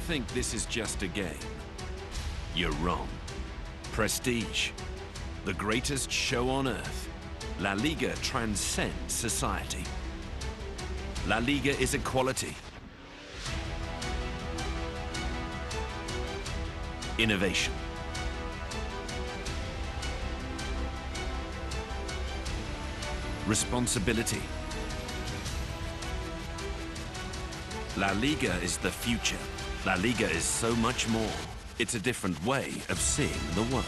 think this is just a game, you're wrong. Prestige, the greatest show on earth, La Liga transcends society. La Liga is equality, innovation, responsibility. La Liga is the future. La Liga is so much more. It's a different way of seeing the world.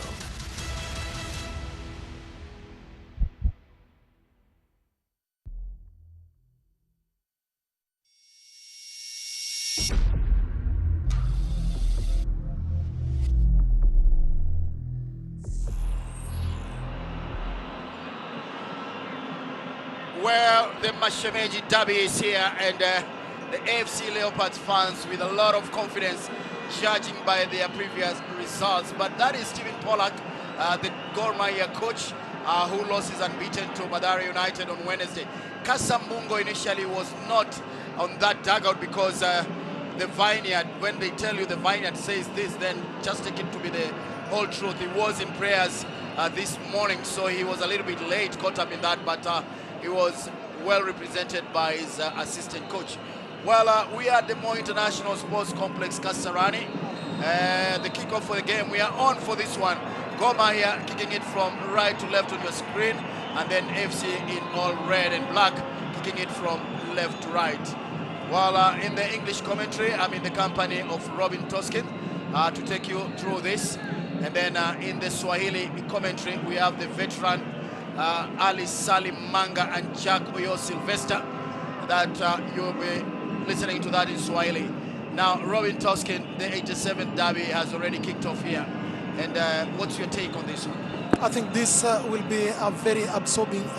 Well, the Mashemeji Derby is here, and the AFC Leopards fans with a lot of confidence, judging by their previous results. But that is Stephen Pollack, the Gor Mahia coach, who lost his unbeaten to Mathare United on Wednesday. Kasambungo initially was not on that dugout because the vineyard, when they tell you the vineyard says this, then just take it to be the whole truth. He was in prayers this morning, so he was a little bit late, caught up in that, but he was well represented by his assistant coach. Well, we are at the Moi International Sports Complex, Kasarani. The kickoff for the game, we are on for this one. Gor Mahia kicking it from right to left on your screen, and then FC in all red and black kicking it from left to right. Well, in the English commentary, I'm in the company of Robin Toskin to take you through this. And then in the Swahili commentary, we have the veteran Ali Salim Manga and Jack Oyo Sylvester, that you'll be listening to that in Swahili. Now, Robin Toskin, the 87th derby has already kicked off here. And what's your take on this one? I think this will be a very absorbing,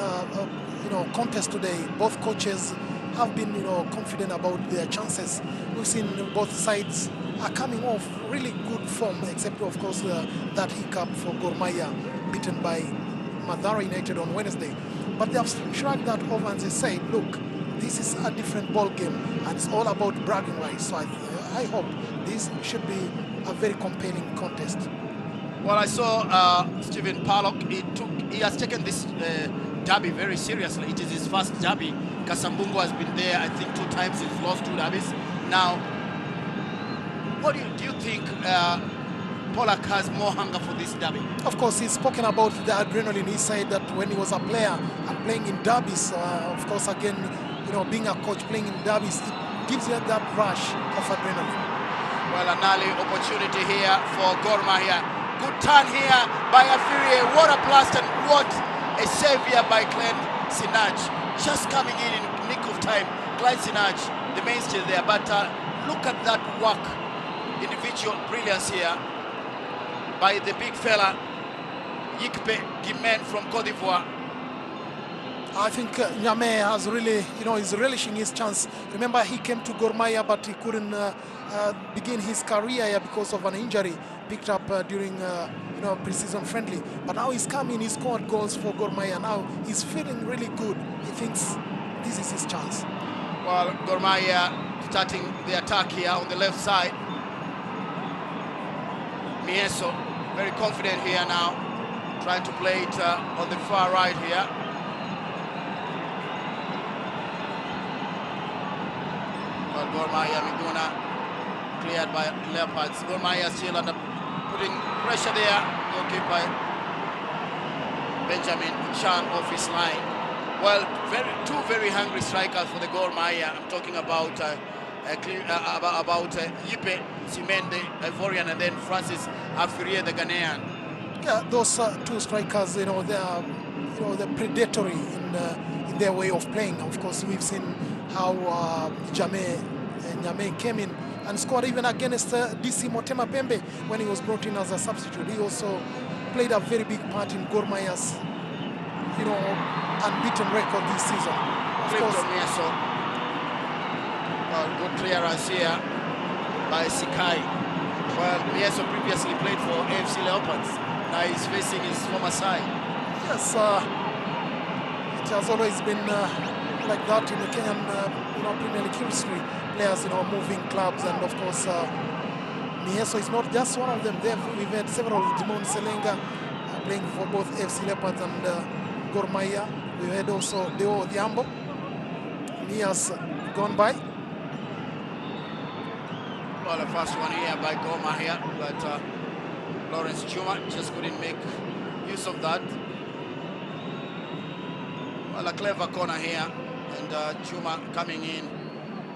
contest today. Both coaches have been, confident about their chances. We've seen both sides are coming off really good form, except of course that hiccup for Gor Mahia, beaten by Mathare United on Wednesday. But they have shrugged that off and they say, look, this is a different ball game and it's all about bragging rights. So I hope this should be a very compelling contest. Well, I saw Stephen Pollock. He has taken this derby very seriously. It is his first derby. Kasambungo has been there, I think, 2 times. He's lost 2 derbies. Now, what do you think Pollack has more hunger for this derby? Of course, he's spoken about the adrenaline. He said that when he was a player and playing in derbies, of course, again, being a coach playing in derbies, it gives you that rush of adrenaline. Well, an early opportunity here for Gor Mahia. Good turn here by Afirie. What a blast and what a save here by Glenn Sinaj. Just coming in nick of time. Glenn Sinaj, the mainstay there. But look at that work. Individual brilliance here by the big fella, Yikpe Gimen from Cote d'Ivoire. I think Nyame has really, is relishing his chance. Remember, he came to Gor Mahia, but he couldn't begin his career here because of an injury picked up during, pre-season friendly. But now he's coming, he scored goals for Gor Mahia. Now he's feeling really good. He thinks this is his chance. Well, Gor Mahia starting the attack here on the left side. Mieso, very confident here now, trying to play it on the far right here. Well, Gor Mahia Miguna cleared by Leopards. Gor Mahia still under putting pressure there. Goalkeeper Benjamin Chan off his line. Well, two very hungry strikers for the Gor Mahia. I'm talking about Yipe Simen, the Ivorian, and then Francis Afirie, the Ghanaian. Yeah, those 2 strikers, they are, they're predatory in their way of playing. Of course, we've seen how Nyame came in and scored even against DC Motema Pembe when he was brought in as a substitute. He also played a very big part in Gor Mahia's, unbeaten record this season. Of course, well, good clearance here by Sikai. Well, Mieso previously played for AFC Leopards. Now he's facing his former side. Yes, it has always been like that in the Kenyan Premier League history. Players, moving clubs, and of course Mieso is not just one of them. We've had several. Dimon Selenga playing for both AFC Leopards and Gor Mahia. We had also Deo Odhiambo. He has gone by. Well, the first one here by Gor Mahia, but Lawrence Juma just couldn't make use of that. Well, a clever corner here, and Juma coming in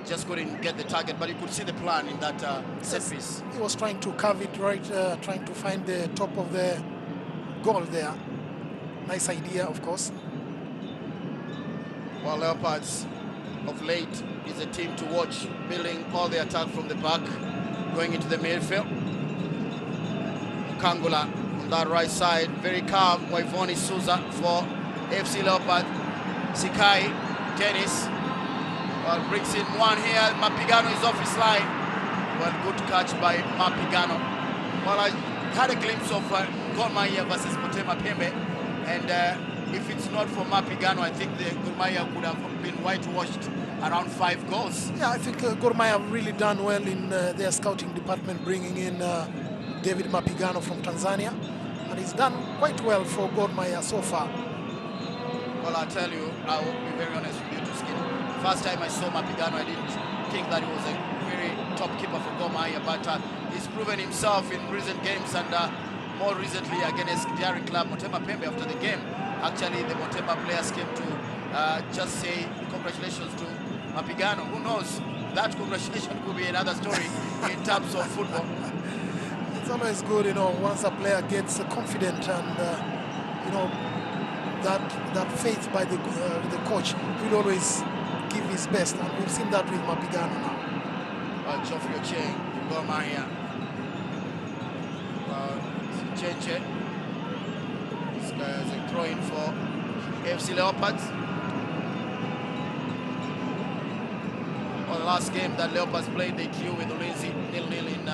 just couldn't get the target, but you could see the plan in that set piece. He was trying to curve it right, trying to find the top of the goal there. Nice idea, of course. Well, Leopards of late is a team to watch, building all the attack from the back, going into the midfield. Kangula on that right side, very calm. Waivoni Souza for AFC Leopard. Sikai, Dennis. Well, brings in one here. Mapigano is off his line. Well, good catch by Mapigano. Well, I had a glimpse of Gor Mahia versus Motema Pembe, and if it's not for Mapigano, I think the Gor Mahia could have been whitewashed around 5 goals. Yeah, I think Gor Mahia have really done well in their scouting department, bringing in David Mapigano from Tanzania, and he's done quite well for Gor Mahia so far. Well, I'll tell you, I will be very honest with you, Tuskin. First time I saw Mapigano, I didn't think that he was a very top keeper for Gor Mahia, but he's proven himself in recent games, and more recently against Diary Club Motema Pembe after the game. Actually, the Motema players came to just say congratulations to Mapigano. Who knows? That congratulation could be another story in terms of football. It's always good, you know, once a player gets confident and, you know, that faith by the coach, he'll always give his best, and we've seen that with Mapigano now. Geoffrey Ocheng, Gor Mahia. Chenche. This guy is a throw-in for AFC Leopards. Well, the last game that Leopards played, they drew with Ulinzi 0-0 in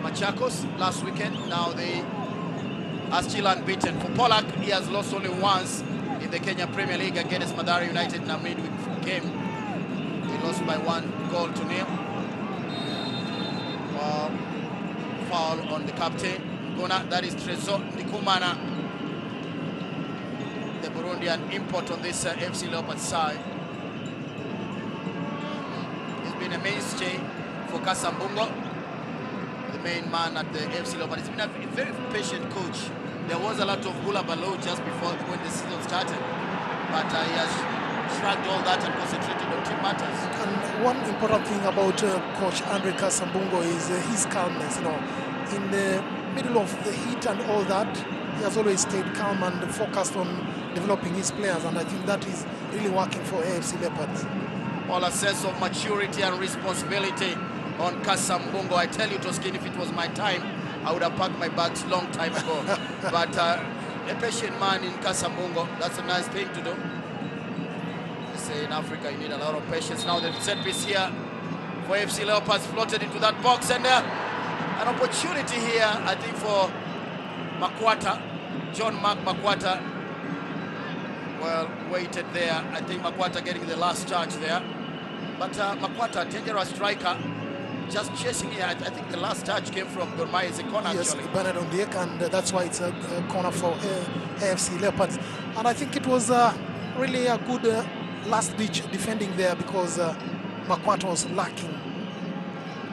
Machakos last weekend. Now they are still unbeaten. For Pollack, he has lost only once in the Kenya Premier League against Mathare United in a midweek game. They lost by 1-0. Foul on the captain. Gona, that is Tresor Ndikumana, the Burundian import on this FC Leopards side. He's been a mainstay for Kasambungo, the main man at the FC Leopards. He's been a very patient coach. There was a lot of hula baloo just before when the season started, but he has shrugged all that and concentrated on team matters. And one important thing about Coach Andre Kasambungo is his calmness. You know, in the middle of the heat and all that, he has always stayed calm and focused on developing his players, and I think that is really working for AFC Leopards. All a sense of maturity and responsibility on Kasambungo. I tell you, Toskin, if it was my time, I would have packed my bags long time ago. But a patient man in Kasambungo, that's a nice thing to do. They say in Africa you need a lot of patience. Now the set piece here for AFC Leopards floated into that box, and an opportunity here, I think, for Makwata, John Mark Makwata. Well, waited there. I think Makwata getting the last charge there. But Makwata, dangerous striker, just chasing here. I think the last touch came from Gor Mahia. It's a corner, yes, actually. Bernard Ondiek, and that's why it's a corner for AFC Leopards. And I think it was really a good last-ditch defending there, because Makwata was lacking.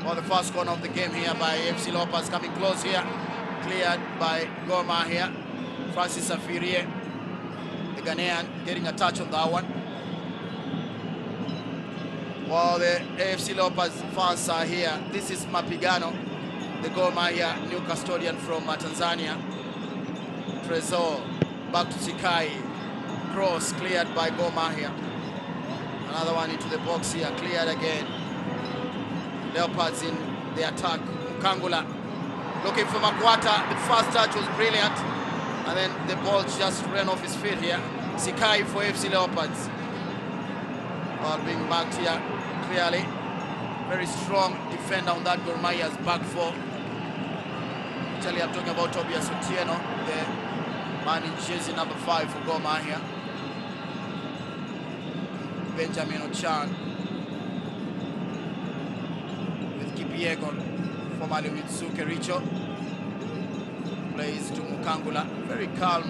Well, the first corner of the game here by AFC Leopards coming close here. Cleared by Gor Mahia. Francis Afirie, the Ghanaian, getting a touch on that one. Well, the AFC Leopards fans are here. This is Mapigano, the Gor Mahia new custodian from Tanzania. Tresor, back to Sikai. Cross cleared by Gor Mahia. Another one into the box here, cleared again. Leopards in the attack. Kangula looking for Makwata. The first touch was brilliant, and then the ball just ran off his feet here. Sikai for AFC Leopards. Ball being backed here clearly. Very strong defender on that Gor Mahia's back four. Actually, I'm talking about Tobias Otieno, the man in jersey number 5 for Gor Mahia. Benjamin Ochan with KPL Biegon, formerly with Suke Richo. Plays to Mukangula. Very calm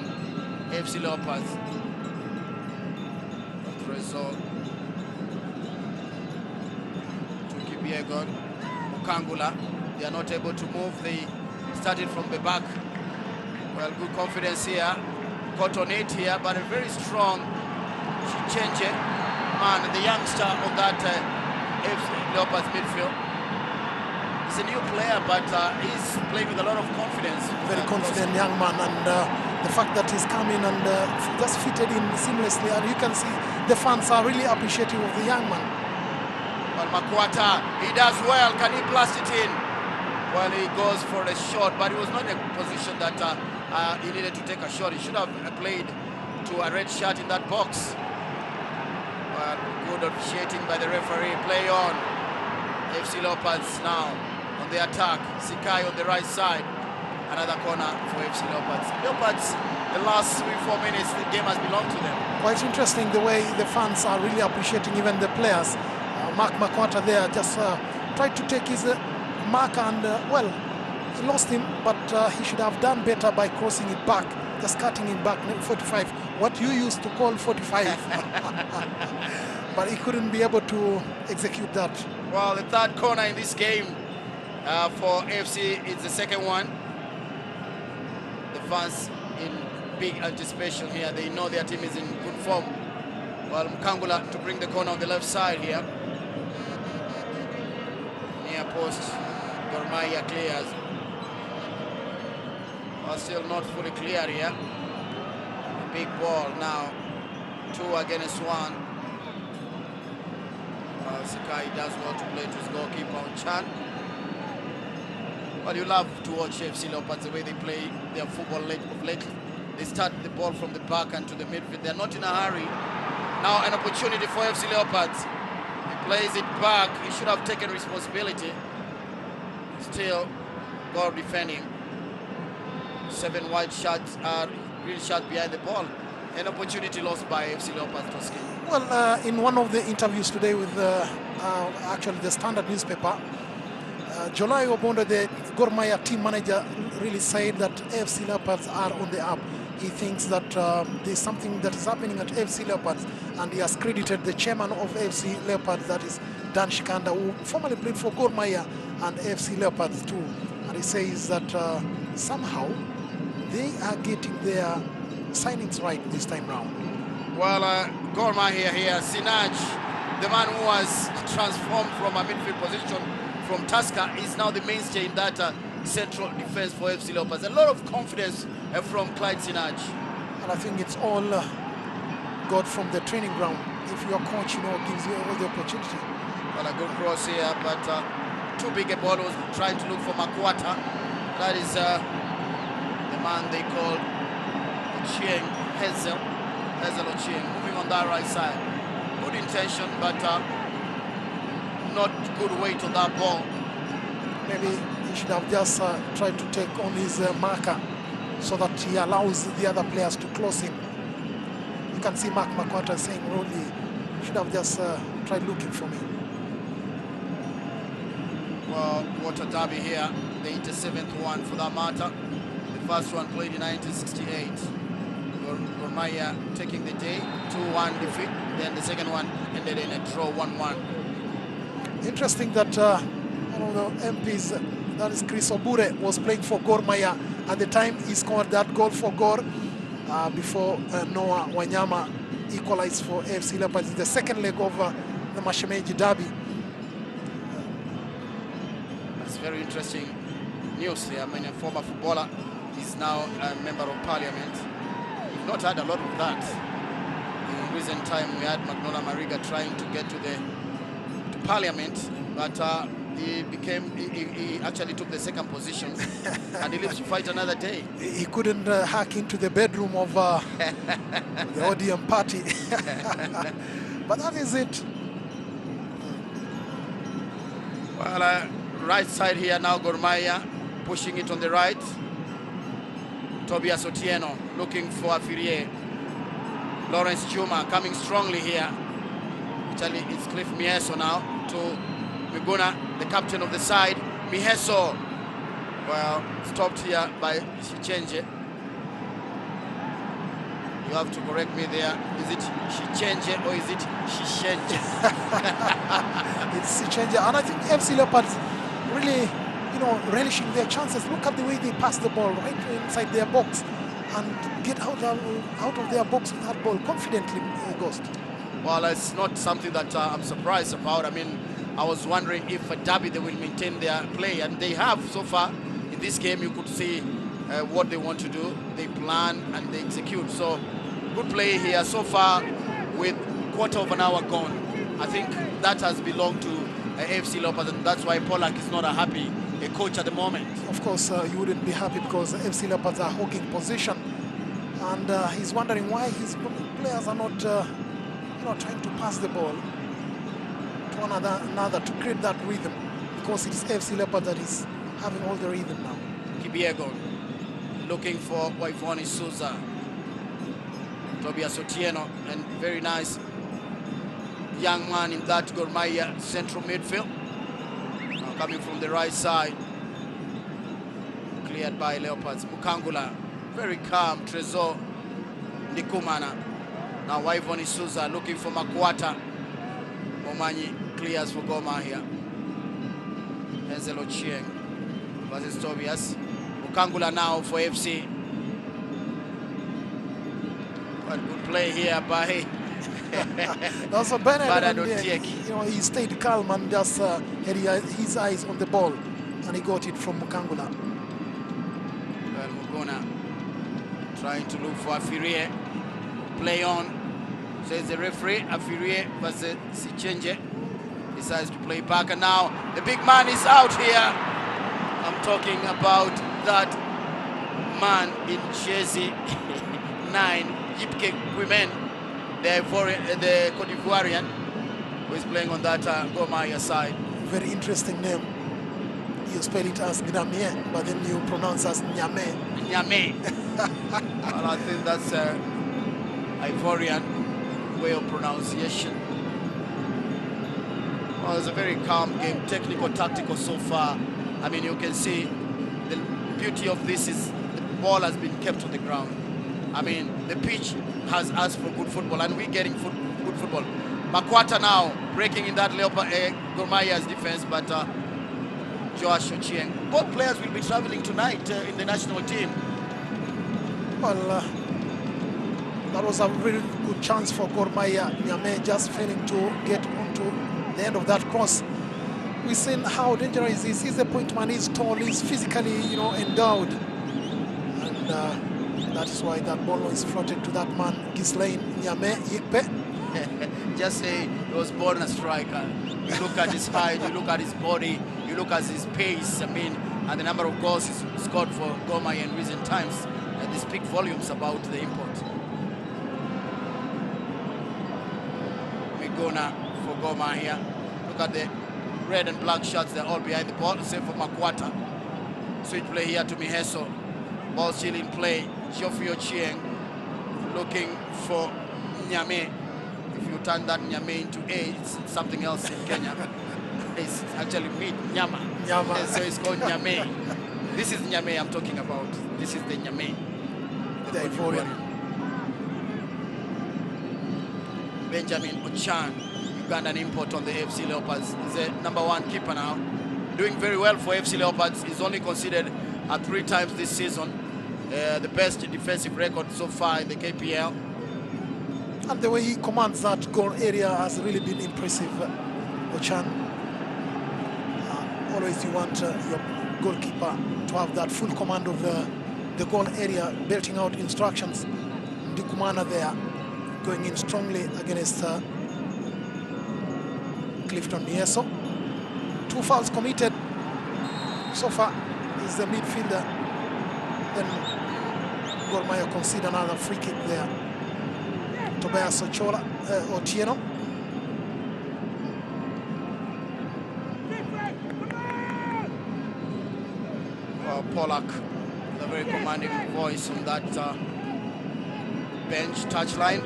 AFC Leopards. Result to Kibiegon, Mukangula. They are not able to move. They started from the back. Well, good confidence here. Got on it here, but a very strong change man, the youngster of that AFC Leopards midfield. He's a new player, but he's playing with a lot of confidence. Very confident young man, and the fact that he's come in and just fitted in seamlessly, and you can see the fans are really appreciative of the young man. Well, Makwata, he does well. Can he blast it in? Well, he goes for a shot, but he was not in a position that he needed to take a shot. He should have played to a red shirt in that box. Well, good officiating by the referee. Play on. AFC Leopards now on the attack. Sikai on the right side. Another corner for AFC Leopards. Leopards, the last 3-4 minutes, the game has belonged to them. Quite interesting the way the fans are really appreciating even the players. Mark Makwata there just tried to take his mark and, well, he lost him, but he should have done better by crossing it back, just cutting it back 45. What you used to call 45. But he couldn't be able to execute that. Well, the third corner in this game for AFC is the second one. The fans in big anticipation here. They know their team is in good form. Well, Mukangula to bring the corner on the left side here. Near post, Gor Mahia clears. Well, still not fully clear here. Big ball now, 2 against 1. Sakai does well to play to his goalkeeper on Chan. Well, you love to watch AFC Leopards, the way they play their football lately. They start the ball from the back and to the midfield. They're not in a hurry. Now an opportunity for AFC Leopards. He plays it back. He should have taken responsibility. Still, Gor defending. 7 white shirts are green shirts behind the ball. An opportunity lost by AFC Leopards Toski. Well, in one of the interviews today with actually the Standard newspaper, Jolai Obondo, the Gor Mahia team manager, really said that AFC Leopards are on the up. He thinks that there's something that is happening at AFC Leopards, and he has credited the chairman of AFC Leopards, that is Dan Shikanda, who formerly played for Gor Mahia and AFC Leopards too. And he says that somehow they are getting their signings right this time round. Well, Gor Mahia here, Sinaj, the man who was transformed from a midfield position from Tusker, is now the mainstay in that central defense for AFC Leopards. A lot of confidence from Clyde Sinaj. And I think it's all got from the training ground. If your coach, gives you all the opportunity. Well, a good cross here, but too big a ball. Was trying to look for Makwata. That is the man they call Ochieng, Hazel Ochieng, moving on that right side. Good intention, but not good weight on that ball. Maybe he should have just tried to take on his marker so that he allows the other players to close him. You can see Mark Makwata saying, Rolly, should have just tried looking for me. Well, what a derby here. The 87th one for that matter. The first one played in 1968. Gor Mahia taking the day, 2-1 defeat. Then the second one ended in a draw, 1-1. Interesting that one of the MPs, that is Chris Obure, was playing for Gor Mahia at the time he scored that goal for Gor before Noah Wanyama equalized for AFC Leopards in the second leg of the Mashemeji derby. That's very interesting news here. I mean, a former footballer is now a member of parliament. We've not had a lot of that. In recent time, we had Magnola Mariga trying to get to parliament, but he actually took the second position and he lives to fight another day. He couldn't hack into the bedroom of the ODM party. But that is it. Well, right side here now, Gor Mahia pushing it on the right. Tobias Otieno looking for Afirie. Lawrence Chuma coming strongly here. Actually, it's Cliff Mieso now to Miguna, the captain of the side. Miheso, well, stopped here by Shichenje. You have to correct me there. Is it Shichenje or is it Shichenje? It's Shichenje, and I think FC Leopards really, relishing their chances. Look at the way they pass the ball right inside their box and get out of their box with that ball confidently, Ghost. Well, it's not something that I'm surprised about. I mean, I was wondering if at Derby they will maintain their play, and they have so far. In this game, you could see what they want to do. They plan and they execute. So, good play here so far with quarter of an hour gone. I think that has belonged to AFC Leopards, and that's why Pollack is not a happy coach at the moment. Of course, you wouldn't be happy because FC Leopards are hogging position, and he's wondering why his players are not, trying to pass the ball to another to create that rhythm, because it's FC Leopards that is having all the rhythm now. Kibiego looking for Waivoni Souza, Tobias Otieno, and very nice young man in that Gor Mahia central midfield. Now coming from the right side, cleared by Leopards. Mukangula, very calm. Trezor Ndikumana. Now Waivoni Souza looking for Makwata. Momanyi clears for Gor Mahia. Enzel Ochieng versus Tobias. Mukangula now for FC. What good play here by Also Bernard, he he stayed calm and just had his eyes on the ball, and he got it from Mukangula. Well, Muguna trying to look for Afirie. Play on, says the referee. Afirie versus Sichenje. Decides to play back, and now the big man is out here. I'm talking about that man in jersey 9, Yipke Guimen, the Cote d'Ivoirian, who is playing on that Gor Mahia side. Very interesting name. You spell it as Gnamie, but then you pronounce as Nyame. Nyame. Well, I think that's Ivorian way of pronunciation. Well, it's a very calm game, technical, tactical so far. I mean, you can see the beauty of this is the ball has been kept on the ground. I mean, the pitch has asked for good football, and we're getting good football. Makwata now breaking in that Gor Mahia's defense, but Josh Ochieng. Both players will be traveling tonight in the national team. Well, that was a very good chance for Gor Mahia. Nyame just failing to get onto the end of that cross. We've seen how dangerous he is. He's a point man, he's tall, he's physically, endowed. And that is why that ball is floated to that man, Ghislaine Nyame Yikpe. Just say he was born a striker. You look at his height, you look at his body, you look at his pace, and the number of goals he's scored for Gor Mahia in recent times. They speak volumes about the import. Miguna for Gor Mahia. Look at the red and black shirts, they're all behind the ball, save for Makwata. Switch play here to Miheso. Ball still in play. Geoffrey Ochieng looking for Nyame. If you turn that Nyame into A, it's something else in Kenya. It's actually meat, Nyama. Nyama. So it's called Nyame. This is Nyame I'm talking about. This is the Nyame. The Ivorian. Benjamin Ochan, Ugandan import on the AFC Leopards, is the #1 keeper now. Doing very well for AFC Leopards. He's only considered 3 times this season. The best defensive record so far in the KPL. And the way he commands that goal area has really been impressive, Ochan. Always you want your goalkeeper to have that full command of the goal area, belting out instructions. Ndikumana there, going in strongly against Clifton Mieso. 2 fouls committed so far. Is the midfielder. Then Gor Mahia concede another free kick there. Tobias Otieno. Pollack, a very commanding voice on that bench touchline.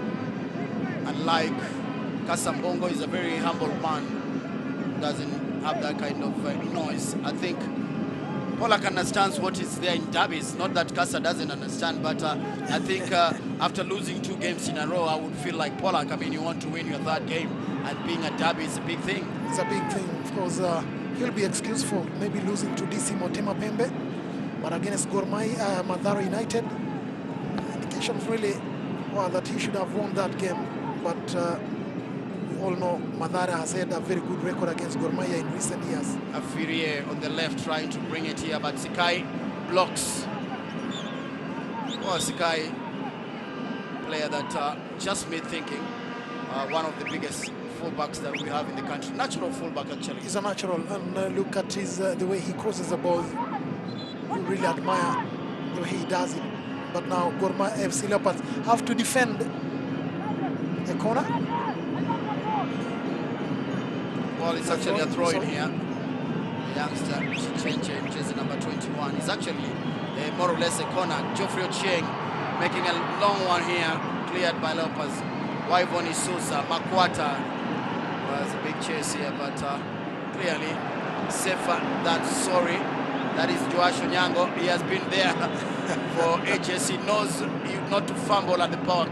Unlike Kasambongo, is a very humble man. Doesn't have that kind of noise. I think Polak understands what is there in derbies. Not that Kasa doesn't understand, but I think after losing 2 games in a row, I would feel like Polak, I mean, you want to win your 3rd game, and being a derby is a big thing. It's a big thing. Of course, he'll be excused for maybe losing to DC Motema Pembe, but against Gor Mahia, Mathare United, indications really were that he should have won that game, but we all know Mathare has had a very good record against Gor Mahia in recent years. Afirie on the left trying to bring it here, but Sikai blocks. Well, Sikai, player that just made thinking, one of the biggest fullbacks that we have in the country. Natural fullback, actually. He's a natural, and look at his the way he crosses the ball. You really admire the way he does it. But now Gor Mahia FC Leopards have to defend a corner. Well, it's actually a throw in here. The youngster, Chichenche, jersey number 21. It's actually more or less a corner. Geoffrey Ochieng making a long one here, cleared by Leopards. Waivon Isusa, Makwata was a big chase here, but clearly safer than sorry. That is Joash Onyango. He has been there for ages. He knows not to fumble at the park.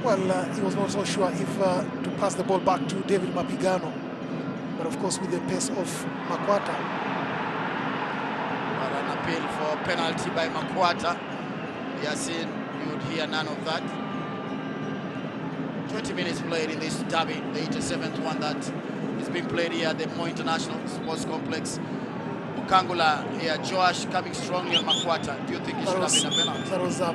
Well, he was not so sure if to pass the ball back to David Mapigano. But of course, with the pace of Makwata. But an appeal for penalty by Makwata. Yasin, you would hear none of that. 20 minutes played in this derby, the 87th one that is being played here at the Moi International Sports Complex. Mukangula here, Joash coming strongly on Makwata. Do you think it should have been a penalty? That was a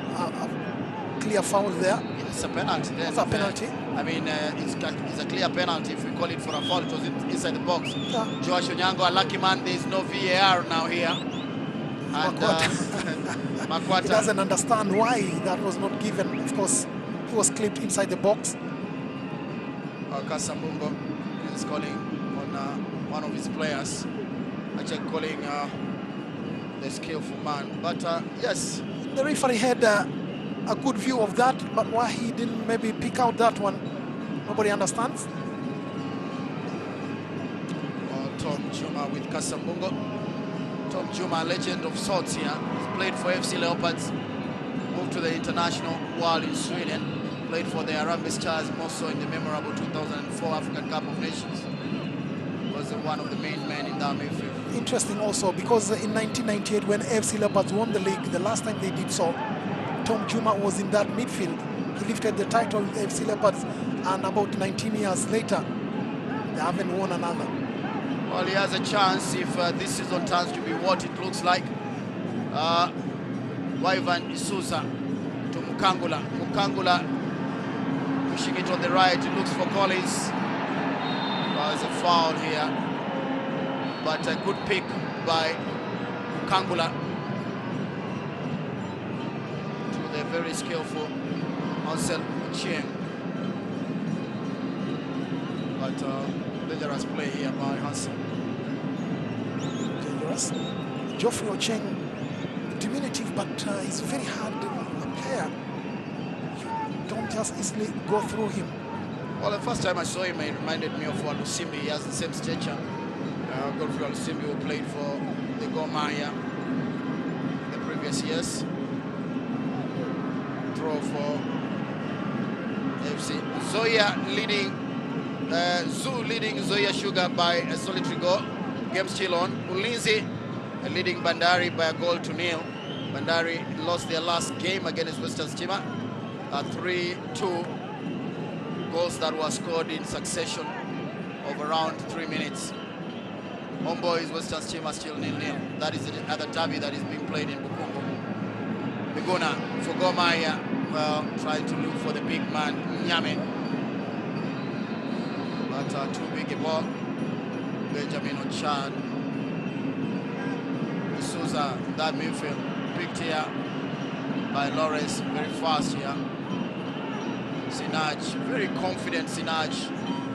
clear foul there. It's a penalty. It's a penalty. I mean, it's a clear penalty. If we call it for a foul, it was inside the box. Yeah. Joash Onyango, a lucky man. There is no VAR now here. And Makwata. He doesn't understand why that was not given. Of course, he was clipped inside the box. Kasambungo is calling on one of his players, actually calling the skillful man. But yes, the referee had a good view of that, but why he didn't maybe pick out that one, nobody understands. Tom Juma with Kasambungo. Tom Juma, legend of sorts here. He's played for AFC Leopards, moved to the international world in Sweden. Played for the Harambee Stars, more so in the memorable 2004 African Cup of Nations. Was one of the main men in that midfield. Interesting also because in 1998 when AFC Leopards won the league, the last time they did so, Tom Juma was in that midfield. He lifted the title with AFC Leopards, and about 19 years later, they haven't won another. Well, he has a chance if this season turns to be what it looks like. Waivan Isusa to Mukangula. Mukangula pushing it on the right, it looks for Collins. There's a foul here, but a good pick by Mukangula to the very skillful Ansel Ochieng. But dangerous play here by Hansel. Dangerous. Geoffrey Ochieng, diminutive, but he's very hard a player. Don't just easily go through him. Well, the first time I saw him, he reminded me of Walusimbi. He has the same stature. Godfrey Walusimbi, who played for the Gor Mahia the previous years. Throw for AFC. Zoya leading, Zoo leading Zoya Sugar by a solitary goal. Game still on. Ulinzi leading Bandari by a goal to nil. Bandari lost their last game against Western Stima. 3-2 goals that were scored in succession of around 3 minutes. Homeboys Western Stima still 0-0. That is the other derby that is being played in Bukungu. Miguna for Gor Mahia, trying to look for the big man Nyame, but too big a ball. Benjamin Ochan, Souza, that midfield picked here by Lawrence, very fast here. Sinaj, very confident Sinaj.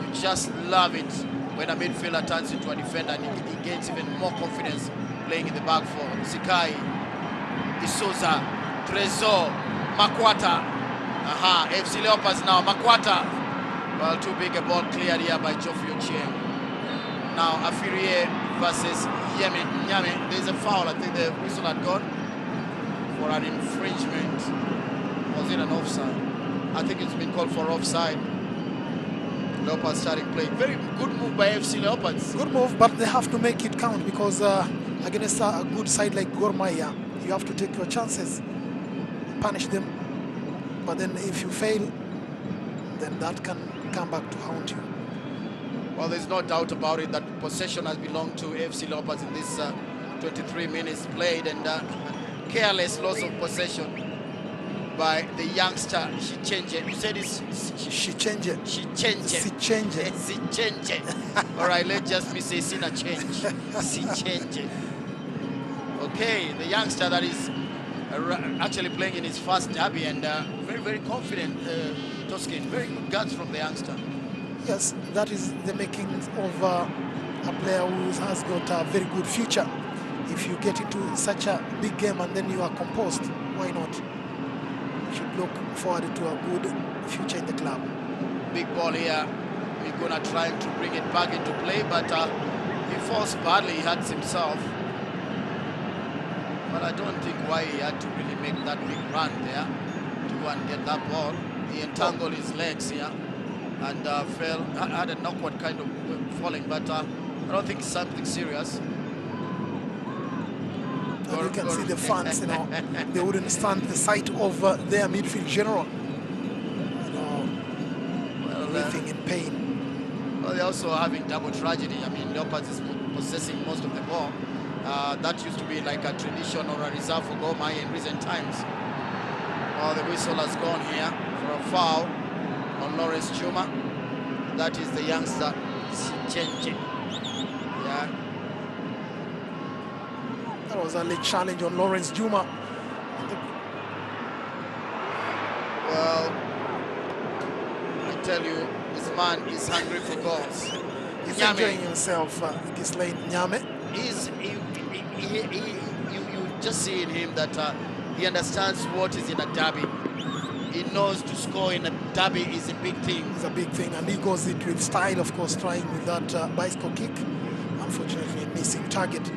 You just love it when a midfielder turns into a defender and he gains even more confidence playing in the back four. Sikai, Isusa, Trezor, Makwata. Aha, FC Leopards now, Makwata. Well, too big a ball cleared here by Geoffrey Ochieng. Now Afirie versus Nyame. There's a foul. I think the whistle had gone for an infringement. Was it an offside? I think it's been called for offside. Leopards starting play. Very good move by AFC Leopards. Good move, but they have to make it count because against a good side like Gor Mahia, you have to take your chances, punish them. But then if you fail, then that can come back to haunt you. Well, there's no doubt about it that possession has belonged to AFC Leopards in this 23 minutes played, and careless loss of possession by the youngster. She changed it. You said it's She changed it. she changed it. She changed it. She changed it. All right, let's just me say Sina change. She changed it. Okay, the youngster that is actually playing in his first derby, and very, very confident. Toskin, very good guts from the youngster. Yes, that is the making of a player who has got a very good future. If you get into such a big game and then you are composed, why not? You should look forward to a good future in the club. Big ball here. We're gonna try to bring it back into play, but he falls badly. He hurts himself. But I don't think why he had to really make that big run there to go and get that ball. He entangled his legs here and fell. Had an awkward kind of falling, but I don't think it's something serious. And you can see the fans, you know, they wouldn't stand the sight of their midfield general, you know, living in pain. Well, they're also having double tragedy. I mean, Leopards is possessing most of the ball. That used to be like a tradition or a reserve for Gor Mahia in recent times. Well, the whistle has gone here for a foul on Lawrence Juma. That is the youngster, Sichenje. Yeah. That was a late challenge on Lawrence Juma. Well, I tell you, this man is hungry for goals. He's Nyame. enjoying himself, Ghislaine Nyame. You just see in him that he understands what is in a derby. He knows to score in a derby is a big thing. It's a big thing, and he goes it with style, of course, trying with that bicycle kick. Unfortunately, missing target.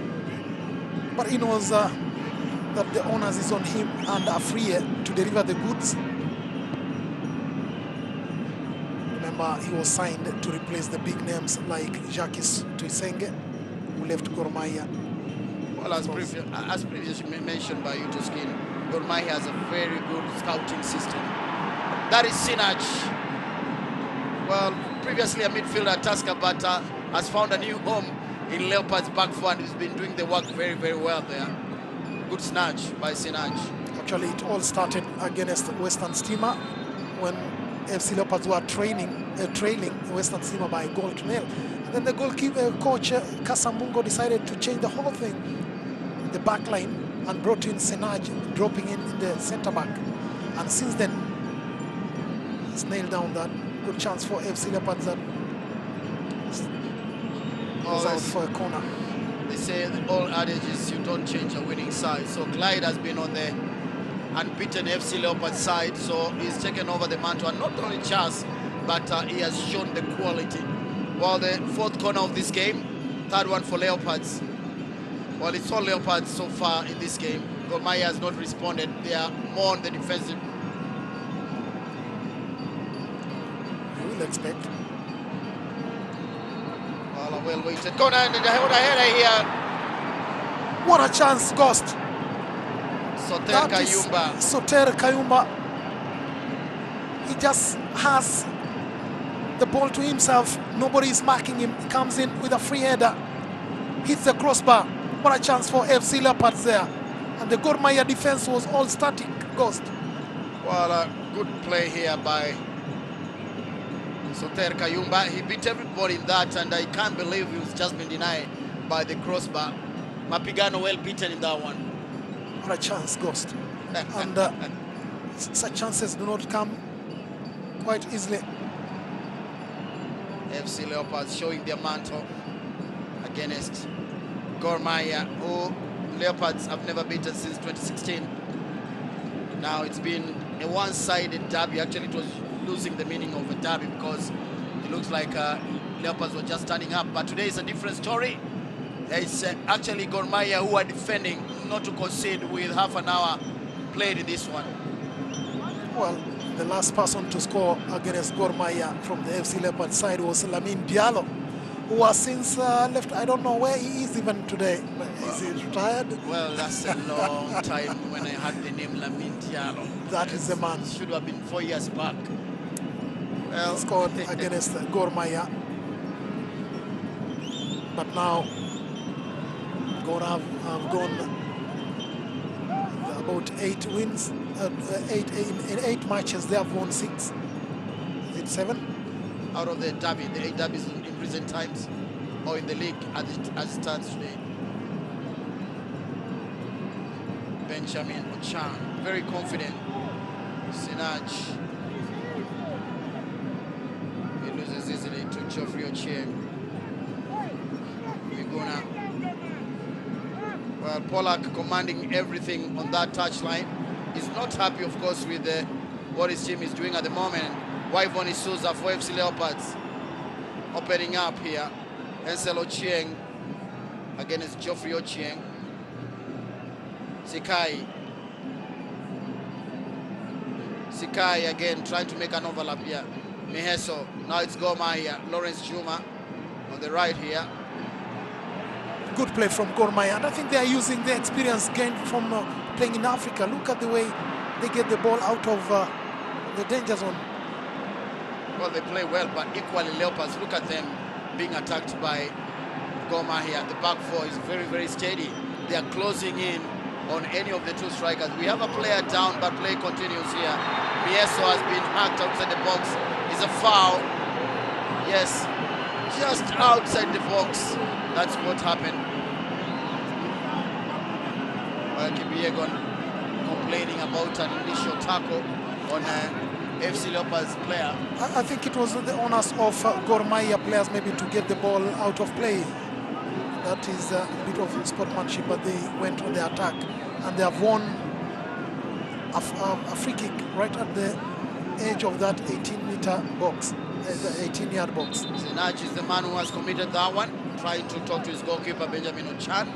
But he knows that the onus is on him and Afriye to deliver the goods. Remember, he was signed to replace the big names like Jacques Tuisenge, who left Gor Mahia. Well, as previously mentioned by you, Toskin, Gor Mahia has a very good scouting system. That is Sinach. Well, previously a midfielder at Tusker, but has found a new home in Leopards back four, and he's been doing the work very, very well there. Good snatch by Sinach. Actually, it all started against Western Steamer when FC Leopards were trailing Western Steamer by a goal to nil. And then the goalkeeper coach Kasamungo decided to change the whole thing, the back line, and brought in Senaj, dropping in the centre back. And since then, he's nailed down that good chance for FC Leopards that goes out for a corner. They say the old adage is you don't change a winning side. So Clyde has been on the unbeaten FC Leopards side, so he's taken over the mantle, and not only just, but he has shown the quality. Well, the fourth corner of this game, third one for Leopards. Well, it's all Leopards so far in this game. Gor Mahia has not responded. They are more on the defensive. You will expect. Well, a well-weighted corner, and the header here. What a chance, Ghost. Soter That is Kayumba. Soter Kayumba. He just has the ball to himself. Nobody is marking him. He comes in with a free header. Hits the crossbar. What a chance for FC Leopards there. And the Gor Mahia defense was all static, Ghost. Well, a good play here by Soter Kayumba. He beat everybody in that, and I can't believe he was just been denied by the crossbar. Mapigano well beaten in that one. What a chance, Ghost. And such chances do not come quite easily. FC Leopards showing their mantle against Gor Mahia, who Leopards have never beaten since 2016. Now it's been a one-sided derby. Actually, it was losing the meaning of a derby because it looks like Leopards were just turning up. But today is a different story. It's actually Gor Mahia who are defending not to concede with half an hour played in this one. Well, the last person to score against Gor Mahia from the AFC Leopards side was Lamine Diallo, who has since left. I don't know where he is even today. Is he retired? Well, that's a long time when I had the name Lamine Diallo. That is the man. It should have been 4 years back. Well, He scored against Gor Mahia. But now Gor have gone about 8 wins. In 8 matches they have won 6. Is it 7? Out of the derby, the 8 derbies in recent times, or in the league as it stands today. Benjamin Ochan, very confident. Sinach. He loses easily to Geoffrey Ochieng. Miguna. Well, Pollack commanding everything on that touchline. He's not happy, of course, with what his team is doing at the moment. Waivon Isuza for FC Leopards. Opening up here. Ansel Ochieng against Geoffrey Ochieng. Sikai again trying to make an overlap here. Miheso. Now it's Gor Mahia. Lawrence Juma on the right here. Good play from Gor Mahia, and I think they are using the experience gained from playing in Africa. Look at the way they get the ball out of the danger zone. Well, they play well, but equally Leopards, look at them being attacked by Gor Mahia. The back four is very, very steady. They are closing in on any of the 2 strikers. We have a player down, but play continues here. Mieso has been hacked outside the box. It's a foul. Yes, just outside the box. That's what happened. Well, Kibiegon complaining about an initial tackle on FC Leopards player. I think it was the onus of Gor Mahia players maybe to get the ball out of play. That is a bit of sportsmanship, but they went on the attack and they have won a free kick right at the edge of that 18-meter box, the 18-yard box. Sinach is the man who has committed that one, trying to talk to his goalkeeper Benjamin Ochan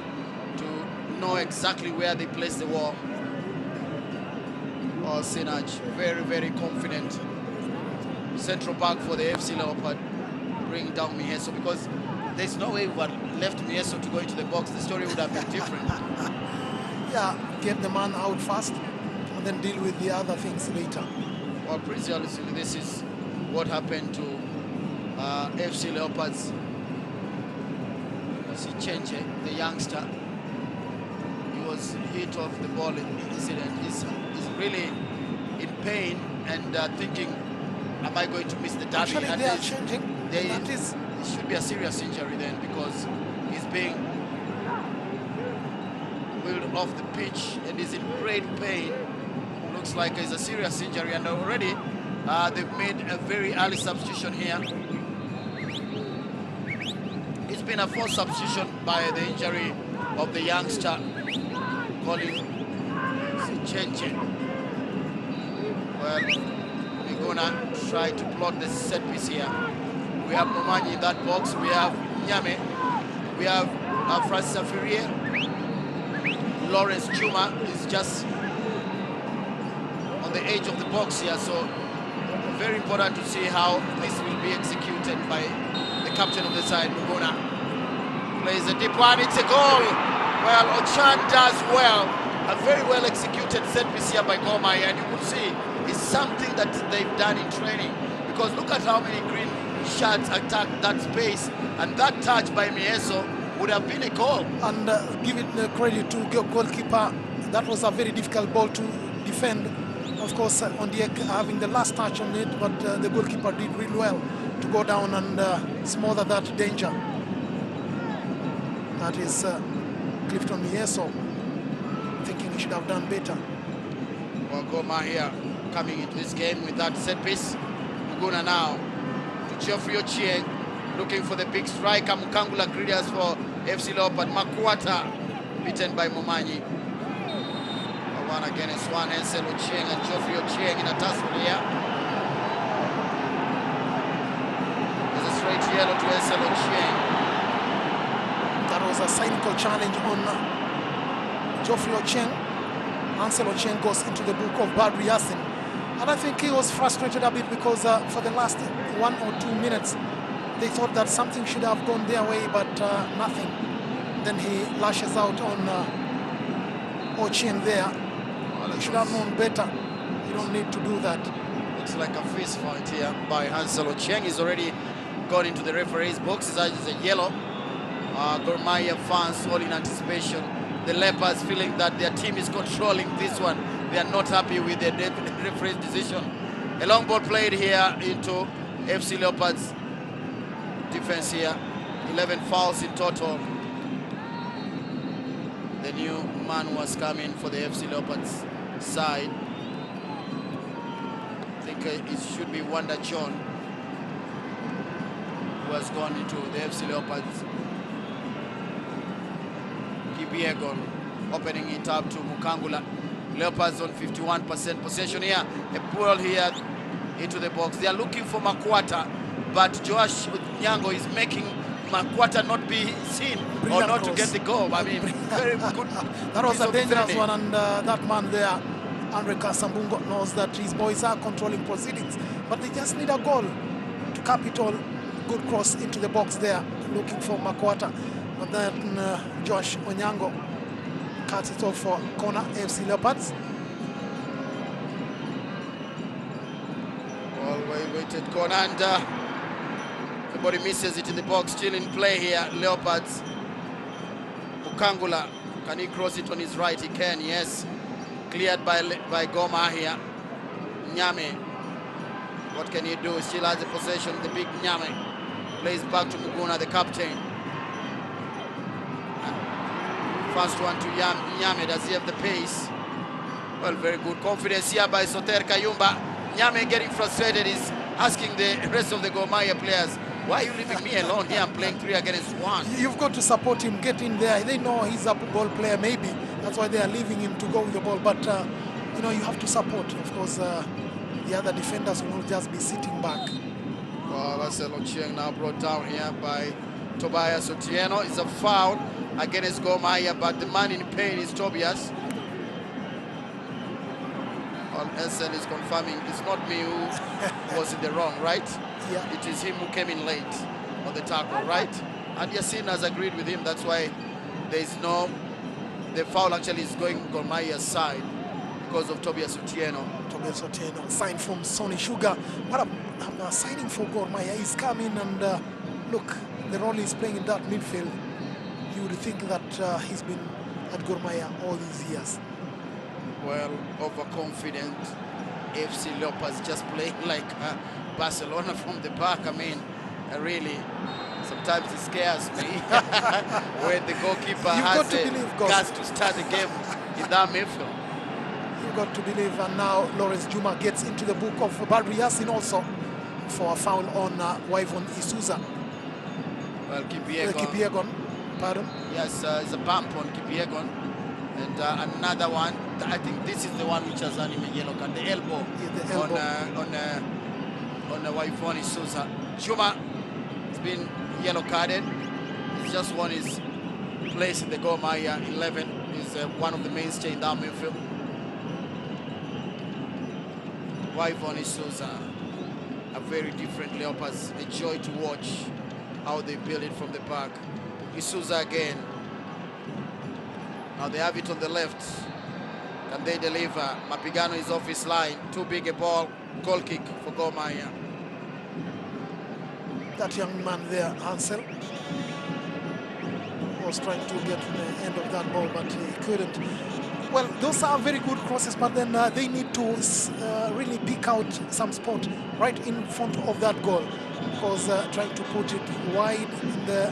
to know exactly where they place the ball. Oh, Sinach, very, very confident. Central back for the FC Leopard, bringing down Miheso, because there's no way we had left Miheso to go into the box. The story would have been different. Yeah, get the man out fast and then deal with the other things later. Well, pretty honestly, this is what happened to FC Leopards. See Chenche, the youngster, he was hit off the ball in the incident. He's really in pain and thinking, am I going to miss the derby? Actually, and they are changing. It should be a serious injury then, because he's being wheeled off the pitch and is in great pain. Looks like it's a serious injury, and already they've made a very early substitution here. It's been a forced substitution by the injury of the youngster, Colin Chenche. Well, we're gonna try to plot the set piece here. We have Momanyi in that box, we have Nyame, we have Francis Afirie. Lawrence Juma is just on the edge of the box here, so very important to see how this will be executed by the captain of the side, Muguna. Plays a deep one, it's a goal. Well, Ochan does well. A very well executed set piece here by Gor Mahia, and you could see it's something that they've done in training, because look at how many green shots attacked that space, and that touch by Mieso would have been a goal. And give it credit to goalkeeper. That was a very difficult ball to defend. Of course, Ondiek having the last touch on it, but the goalkeeper did really well to go down and smother that danger. That is Clifton Mieso, thinking he should have done better. Well, Gor Mahia coming into this game with that set piece. Muguna now to Geoffrey Ochieng, looking for the big striker. Mukangula Gridias for FC Leopard. Makwata beaten by Momanyi. One against one, Ansel Ochieng and Geoffrey Ochieng in a tussle here. There's a straight here. yellow to Ansel Ochieng. That was a cynical challenge on Geoffrey Ochieng. Ansel Ochieng goes into the book of Badri Yassin. And I think he was frustrated a bit because for the last 1 or 2 minutes, they thought that something should have gone their way, but nothing. Then he lashes out on Ochieng there. Well, He should have known better. You don't need to do that. Looks like a fist fight here by Ansel Ochieng. He's already gone into the referee's box. It's a yellow. Gor Mahia fans all in anticipation. The Leopards feeling that their team is controlling this one. They are not happy with the referee's decision. A long ball played here into FC Leopards defense here. 11 fouls in total. The new man was coming for the FC Leopards side. I think it should be Wanda John, who has gone into the FC Leopards. KPL opening it up to Mukangula. Leopards on 51% possession here. A ball here into the box. They are looking for Makwata, but Joash Nyango is making Makwata not be seen or not to get the goal. I mean, very good. That was a dangerous one, and that man there, Andre Kasambungo, knows that his boys are controlling proceedings, but they just need a goal to cap it all. Good cross into the box there, looking for Makwata. But then Josh Onyango cuts it off for corner AFC Leopards. Well-weighted corner, and the body misses it in the box. Still in play here, Leopards. Mukangula, can he cross it on his right? He can, yes. Cleared by Gor Mahia. Nyame, what can he do? Still has the possession. The big Nyame plays back to Muguna, the captain. First one to Nyame. Does he have the pace? Well, very good confidence here by Soter Kayumba. Nyame getting frustrated is asking the rest of the Gor Mahia players, why are you leaving me alone here? I'm playing 3 against 1. You've got to support him, get in there. They know he's a ball player, maybe. That's why they are leaving him to go with the ball. But, you know, you have to support. Of course, the other defenders will just be sitting back. Well, Ansel Ochieng now brought down here by Tobias Otieno. It's a foul against Gor Mahia, but the man in pain is Tobias. Well, Ansel is confirming it's not me who was in the wrong, right? Yeah. It is him who came in late on the tackle, right? And Yassin has agreed with him. That's why there is no... The foul actually is going Gor Mahia's side because of Tobias Otieno. Tobias Otieno, signed from Sonny Sugar. What a signing for Gor Mahia. He's coming and look, the role he's playing in that midfield. You would think that he's been at Gor Mahia all these years. Well, overconfident FC Leopards just playing like Barcelona from the back. I mean, really, sometimes it scares me when the goalkeeper has the guts to start the game in that midfield. You've got to believe, and now Lawrence Juma gets into the book of Badri Yassin also for a foul on Waivon Isuza. Well, Kipiegon, pardon? Yes, it's a bump on Kipiegon. And another one, I think this is the one which has an yellow card, the elbow, Yeah, the elbow. on Waivon Isuza. Juma has been yellow carded. It's just one is placed in the Gor Mahia 11. Is one of the mainstay in that midfield. Waivon Isuza, a very different Leopards. A joy to watch how they build it from the back. Isuza again. Now they have it on the left. Can they deliver? Mapigano is off his line. Too big a ball. Goal kick for Gor Mahia. That young man there, Hansel, was trying to get to the end of that ball, but he couldn't. Well, those are very good crosses, but then they need to really pick out some spot right in front of that goal, because trying to put it wide in the,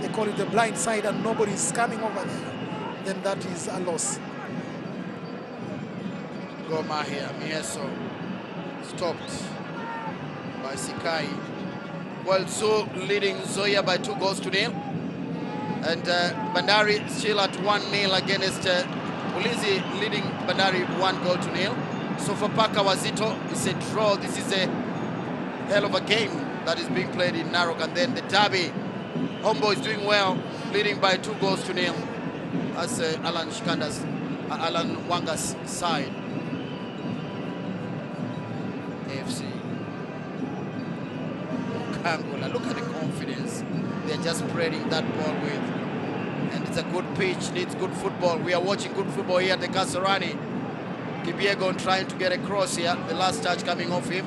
they call it the blind side, and nobody's coming over there, then that is a loss. Gor Mahia, Mieso stopped by Sikai. Well, Zoo leading Zoya by 2-0. And Bandari still at 1-0 against Ulinzi, leading Bandari 1-0. So for Paka Wazito, it's a draw. This is a hell of a game that is being played in Narok. And then the derby, Hombo is doing well, leading by 2-0. That's Alan Wanga's side. AFC. Kangula, look at the confidence they're just spreading that ball with. And it's a good pitch, needs good football. We are watching good football here at the Kasarani. Kipiegon trying to get across here. The last touch coming off him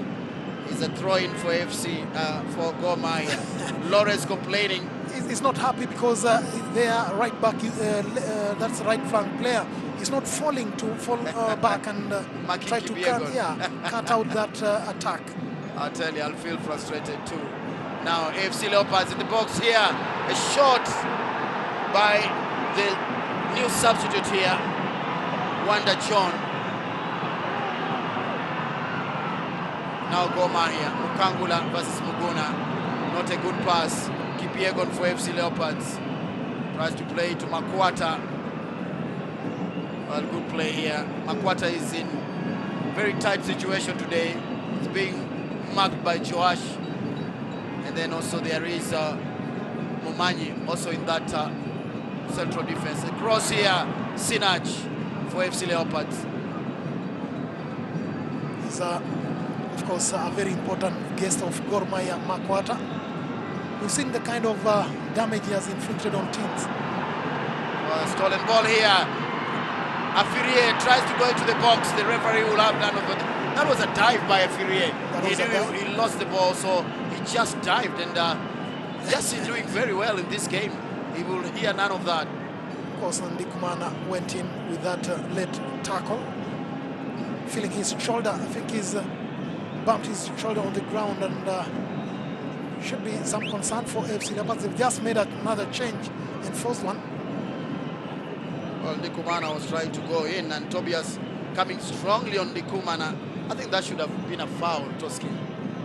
is a throw-in for AFC, for Gor Mahia. Lawrence complaining. He's not happy because their right back, that's right flank player, is not falling to fall back and try to cut out that attack. I'll tell you, I'll feel frustrated too. Now AFC Leopards in the box here. A shot by the new substitute here, Wanda John. Now Gor Mahia, Mukangula versus Muguna. Not a good pass. Kipiegon for AFC Leopards. Tries to play to Makwata. Well, good play here. Makwata is in very tight situation today. He's being marked by Joash. And then also there is Momanyi also in that central defense. Across here, Sinach for AFC Leopards. He's of course a very important guest of Gor Mahia, Makwata. We've seen the kind of damage he has inflicted on teams. Well, stolen ball here. Afirie tries to go into the box. The referee will have none of it. That was a dive by Afirie. He knew he lost the ball, so he just dived, and just is doing very well in this game. He will hear none of that. Of course, Ndikumana went in with that late tackle, feeling his shoulder. I think he's bumped his shoulder on the ground, and should be some concern for AFC Leopards. They've just made another change and forced one. Well, Ndikumana was trying to go in, and Tobias coming strongly on Ndikumana. I think that should have been a foul, Toski,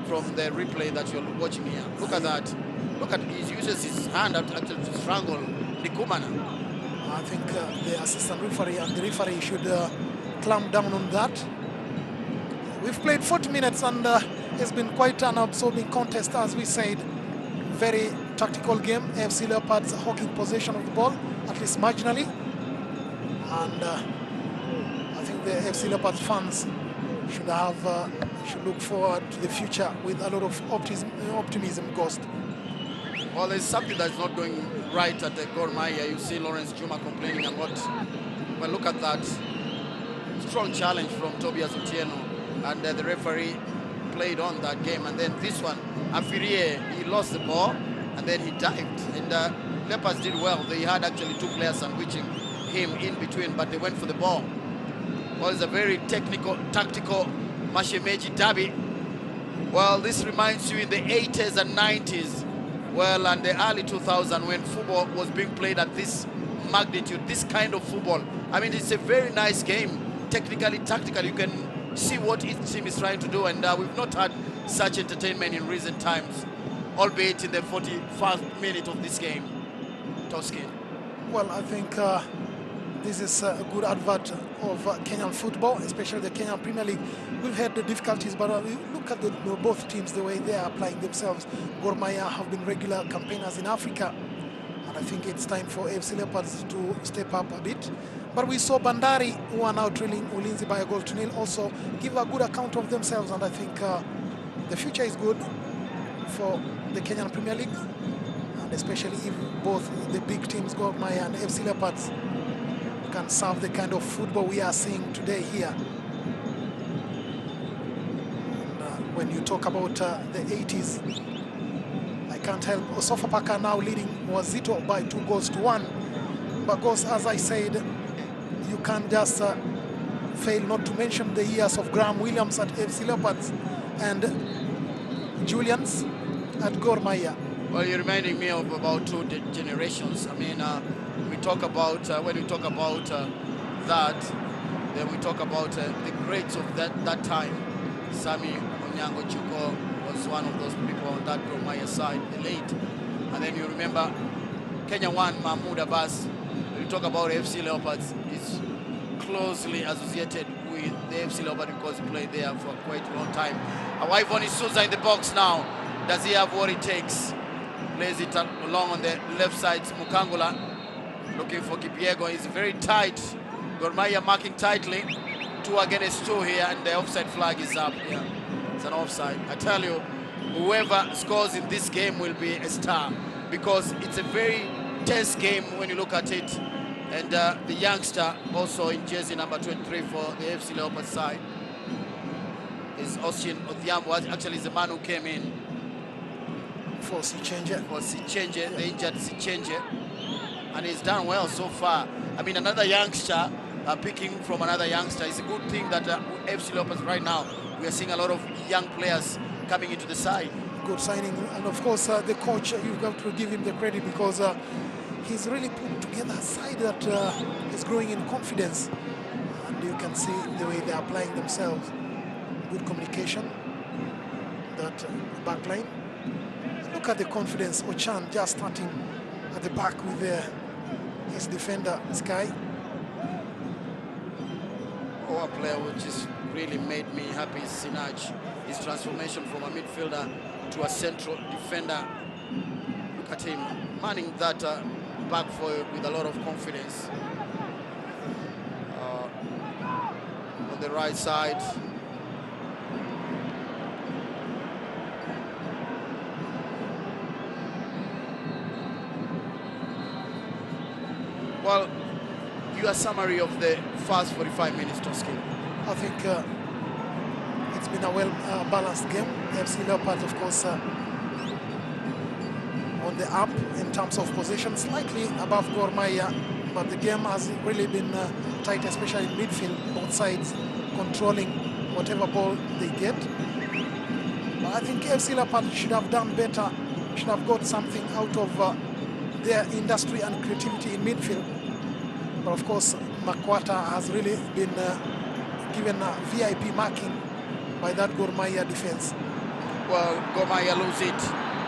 from the replay that you're watching here. Look at that. Look at, he uses his hand actually to strangle Ndikumana. I think the assistant referee and the referee should clamp down on that. We've played 40 minutes and it's been quite an absorbing contest, as we said. Very tactical game. AFC Leopards hogging possession of the ball, at least marginally. And I think the AFC Leopards fans should look forward to the future with a lot of optimism, Ghost. Well, there's something that's not going right at the Gor Mahia. You see Lawrence Juma complaining a lot. Well, look at that. Strong challenge from Tobias Otieno. And the referee played on that game. And then this one, Afirie, he lost the ball and then he dived. And Leopards did well. They had actually two players sandwiching him in between, but they went for the ball. Well, it's a very tactical Mashemeji derby. Well, this reminds you in the 80s and 90s, well, and the early 2000s when football was being played at this magnitude, this kind of football. I mean, it's a very nice game, technically, tactically. You can see what each team is trying to do, and we've not had such entertainment in recent times, albeit in the 41st minute of this game. Toski. Well, I think this is a good advert of Kenyan football, especially the Kenyan Premier League. We've had the difficulties, but look at both teams, the way they are applying themselves. Gor Mahia have been regular campaigners in Africa, and I think it's time for AFC Leopards to step up a bit. But we saw Bandari, who are now trailing Ulinzi by a 1-0, also give a good account of themselves, and I think the future is good for the Kenyan Premier League, and especially if both the big teams, Gor Mahia and AFC Leopards, can serve the kind of football we are seeing today here. And, when you talk about the 80s, I can't help. Sofapaka now leading Wazito by 2-1. But goes, as I said, you can't just fail not to mention the years of Graham Williams at AFC Leopards and Julians at Gor Mahia. Well, you're reminding me of about two generations. I mean, we talk about, when we talk about that, then we talk about the greats of that time. Sami Onyango Chuko was one of those people on that Gor Mahia side, the late. And then you remember Kenya 1, Mahmoud Abbas. When you talk about AFC Leopards, is closely associated with the AFC Leopards because he played there for quite a long time. Ivan Isuza in the box now. Does he have what it takes? Plays it along on the left side. Mukangula looking for Kipiego. He's very tight. Gor Mahia marking tightly. 2 against 2 here, and the offside flag is up here. It's an offside. I tell you, whoever scores in this game will be a star, because it's a very tense game when you look at it. And the youngster also in jersey number 23 for the AFC Leopards side is Oshin Odhiambo. Actually, is the man who came in for Sichenje, the injured Sichenje, and he's done well so far. I mean, another youngster picking from another youngster is a good thing that AFC Leopards right now, we are seeing a lot of young players coming into the side. Good signing, and of course the coach, you've got to give him the credit, because he's really put together a side that is growing in confidence, and you can see the way they're applying themselves. Good communication, that back line. Look at the confidence. Ochan just starting at the back with his defender, Sky. A player who just really made me happy is Sinaj. His transformation from a midfielder to a central defender. Look at him manning that back four with a lot of confidence. On the right side, well, your summary of the first 45 minutes, Toskin. I think it's been a well-balanced game. FC Leopards, of course, on the up in terms of possession, slightly above Gor Mahia, but the game has really been tight, especially in midfield, both sides controlling whatever ball they get. But I think FC Leopards should have done better, should have got something out of their industry and creativity in midfield. But of course, Makwata has really been given a VIP marking by that Gor Mahia defense. Well, Gor Mahia lose it.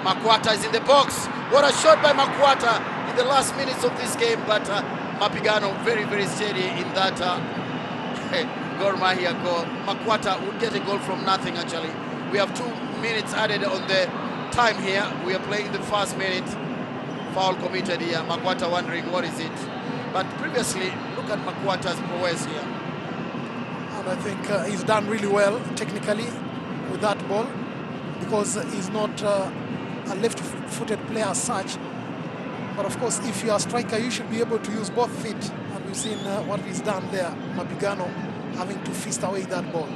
Makwata is in the box. What a shot by Makwata in the last minutes of this game. But Mapigano very, very steady in that Gor Mahia goal. Makwata would get a goal from nothing, actually. We have 2 minutes added on the time here. We are playing the first minute. Foul committed here. Makwata wondering what is it. But previously, look at Makwata's prowess here. And I think he's done really well technically with that ball, because he's not a left-footed player as such. But of course, if you are a striker, you should be able to use both feet. And we've seen what he's done there, Mapigano having to fist away that ball.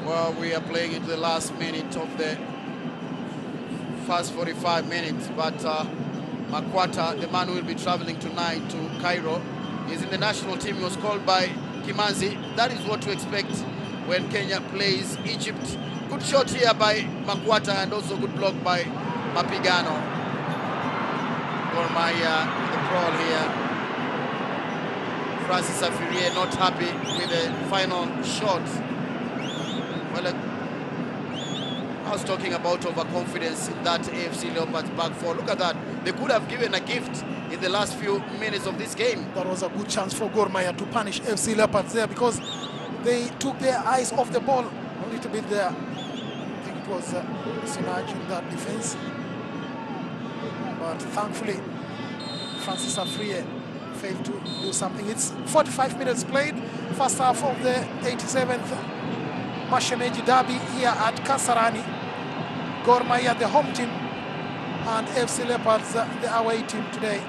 Well, we are playing into the last minute of the first 45 minutes, but Makwata, the man who will be traveling tonight to Cairo, is in the national team. He was called by Kimanzi. That is what to expect when Kenya plays Egypt. Good shot here by Makwata, and also good block by Mapigano. Gor Mahia with the brawl here. Francis Afirie not happy with the final shot. Well, I was talking about overconfidence in that AFC Leopards back four. Look at that. They could have given a gift in the last few minutes of this game. That was a good chance for Gor Mahia to punish FC Leopards there, because they took their eyes off the ball a little bit there. I think it was Sinaj in that defense. But thankfully, Francis Afriye failed to do something. It's 45 minutes played, first half of the 87th Mashemeji Derby here at Kasarani. Gor Mahia, the home team, and FC Leopards, the away team today.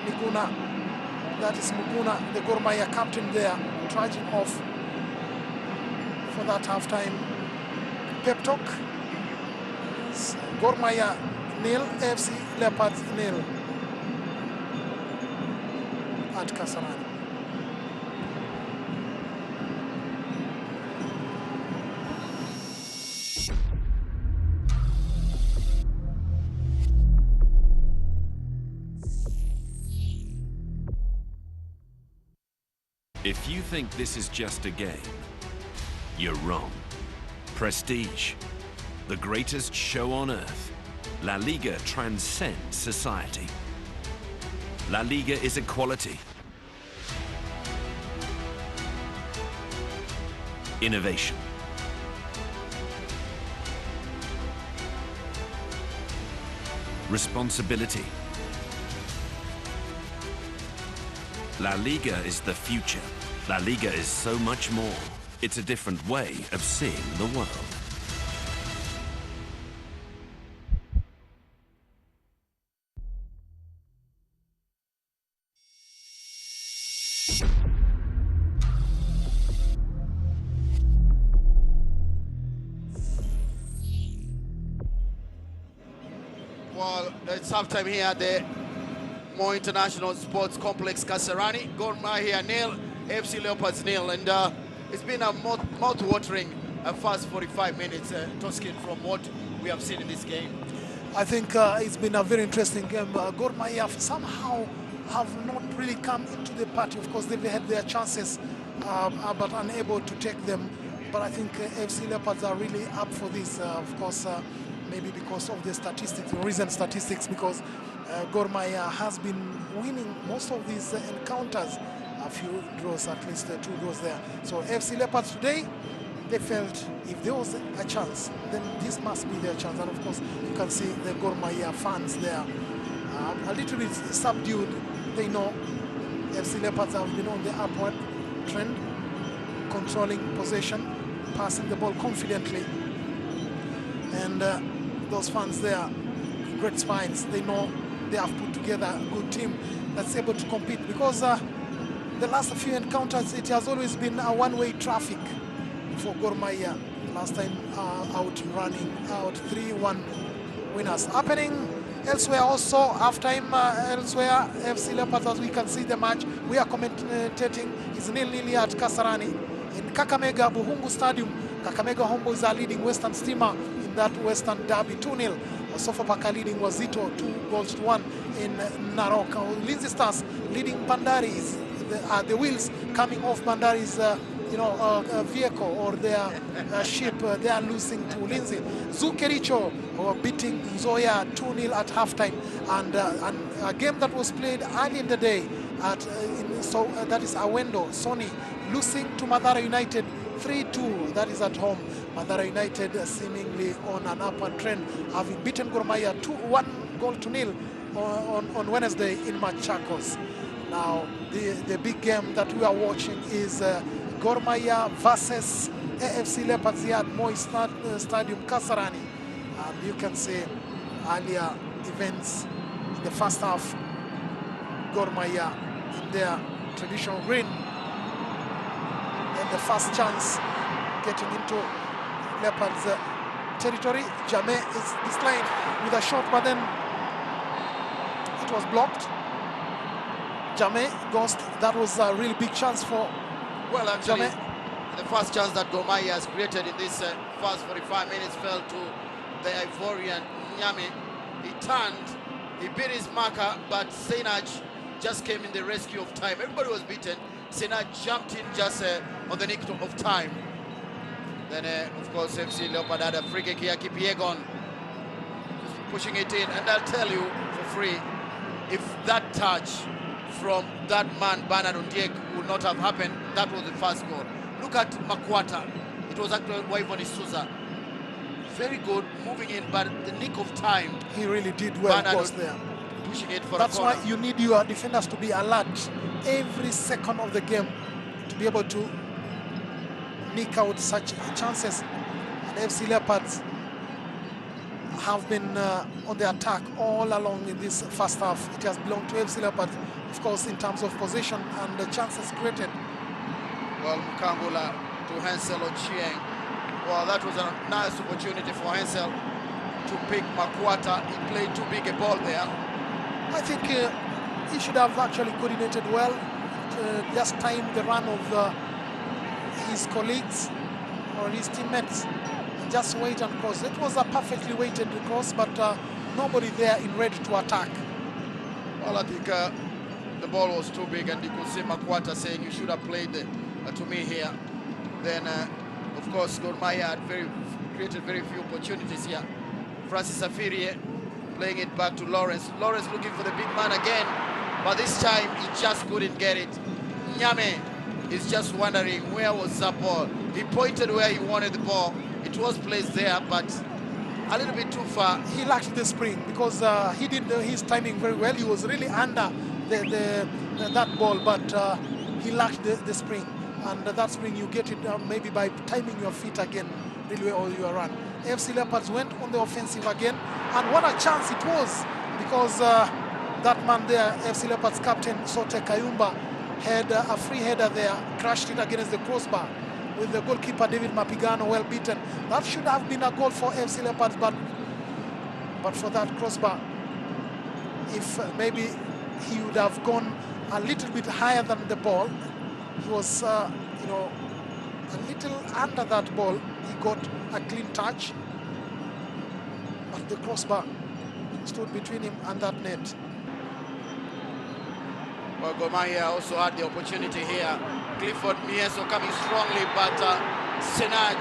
Miguna, that is Muguna, the Gor Mahia captain there, trudging off for that halftime pep talk. Gor Mahia 0, FC Leopards 0 at Kasarani. If you think this is just a game, you're wrong. Prestige, the greatest show on earth, La Liga transcends society. La Liga is equality, innovation, responsibility. La Liga is the future. La Liga is so much more. It's a different way of seeing the world. Well, it's halftime here at the Moi International Sports Complex, Kasarani. Gor Mahia 0, AFC Leopards 0, and it's been a mouth-watering first 45 minutes, Toskin, from what we have seen in this game. I think it's been a very interesting game. Gor Mahia somehow have not really come into the party. Of course, they've had their chances, but unable to take them. But I think AFC Leopards are really up for this. Of course, maybe because of the statistics, the recent statistics, because Gor Mahia has been winning most of these encounters. A few draws, at least 2 draws there. So AFC Leopards today, they felt if there was a chance, then this must be their chance. And of course, you can see the Gor Mahia fans there, a little bit subdued. They know AFC Leopards have been on the upward trend, controlling possession, passing the ball confidently. And those fans there, great spines, they know they have put together a good team that's able to compete, because the last few encounters, it has always been a one-way traffic for Gor Mahia. Last time running out 3-1 winners. Happening elsewhere also, halftime elsewhere, FC Leopards, as we can see the match, we are commentating, is 0-0 at Kasarani. In Kakamega Buhungu Stadium, Kakamega Homeboys are leading Western Stima in that Western Derby 2-0. Sofapaka leading Wazito 2-1 in Narok. Lindsay Stars leading Bandari's. The wheels coming off Bandari's vehicle or their ship. They are losing to Lindsay. Zukericho beating Nzoia 2-0 at halftime, and a game that was played early in the day at that is Awendo Sony losing to Madara United 3-2. That is at home. Madara United seemingly on an upward trend, having beaten Gor Mahia 1-0 on Wednesday in Machakos. Now the big game that we are watching is Gor Mahia versus AFC Leopards here at Moi Stadium, Kasarani. And you can see earlier events in the first half, Gor Mahia in their traditional green. And the first chance getting into Leopards territory. Jameh is dislined with a shot, but then it was blocked. Jameh Ghost, that was a really big chance for actually, Jameh. The first chance that Gor Mahia has created in this first 45 minutes fell to the Ivorian Nyame. He turned, he beat his marker, but Senaj just came in the rescue of time. Everybody was beaten. Senaj jumped in just on the nick of time. Then, of course, FC Leopard had a free kick here. KPL pushing it in, and I'll tell you for free, if that touch from that man, Bernard Ondiek, would not have happened, that was the first goal. Look at Makwata. It was actually Waivoni Souza. Very good, moving in, but the nick of time. He really did well, of course, there. Pushing it for That's a corner. why you need your defenders to be alert every second of the game to be able to nick out such chances. And FC Leopards have been on the attack all along in this first half. It has belonged to FC Leopards, of course, in terms of possession and the chances created. Well, Mukangula to Hensel Ochieng. Well, that was a nice opportunity for Hensel to pick Makwata. He played too big a ball there. I think he should have actually coordinated well, just timed the run of his colleagues or his teammates, and just wait and cross. It was a perfectly weighted cross, but nobody there in ready to attack. Well, I think the ball was too big, and you could see Makwata saying, you should have played to me here. Then, of course, Gor Mahia had created very few opportunities here. Francis Afirie playing it back to Lawrence. Lawrence looking for the big man again, but this time he just couldn't get it. Nyame is just wondering where was that ball. He pointed where he wanted the ball. It was placed there, but a little bit too far. He lacked the spring because he did his timing very well. He was really under that ball, but he lacked the spring. And that spring you get it maybe by timing your feet again really well, or your run. AFC Leopards went on the offensive again, and what a chance it was, because that man there, AFC Leopards captain Sote Kayumba, had a free header there, crashed it against the crossbar with the goalkeeper David Mapigano well beaten. That should have been a goal for AFC Leopards, but for that crossbar, if maybe he would have gone a little bit higher than the ball, he was you know, a little under that ball, he got a clean touch, but the crossbar stood between him and that net. Well, Gor Mahia also had the opportunity here. Clifford Mieso coming strongly, but Senaj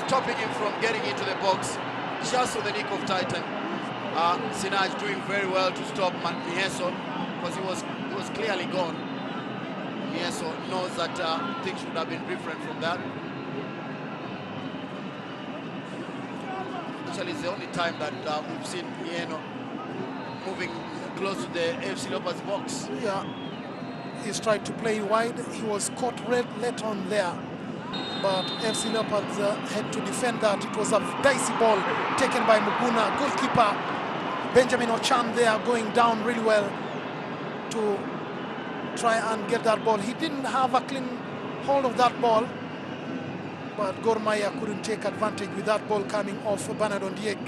stopping him from getting into the box just on the nick of Titan. Senaj doing very well to stop Mieso, because he was clearly gone. Mieso knows that things should have been different from that. Actually, it's the only time that we've seen Mieno moving close to the AFC Leopards box. Yeah, he's tried to play wide. He was caught late on there, but AFC Leopards had to defend that. It was a dicey ball taken by Muguna. Goalkeeper Benjamin Ochan there going down really well to try and get that ball. He didn't have a clean hold of that ball, but Gor Mahia couldn't take advantage with that ball coming off Bernard Ondiek.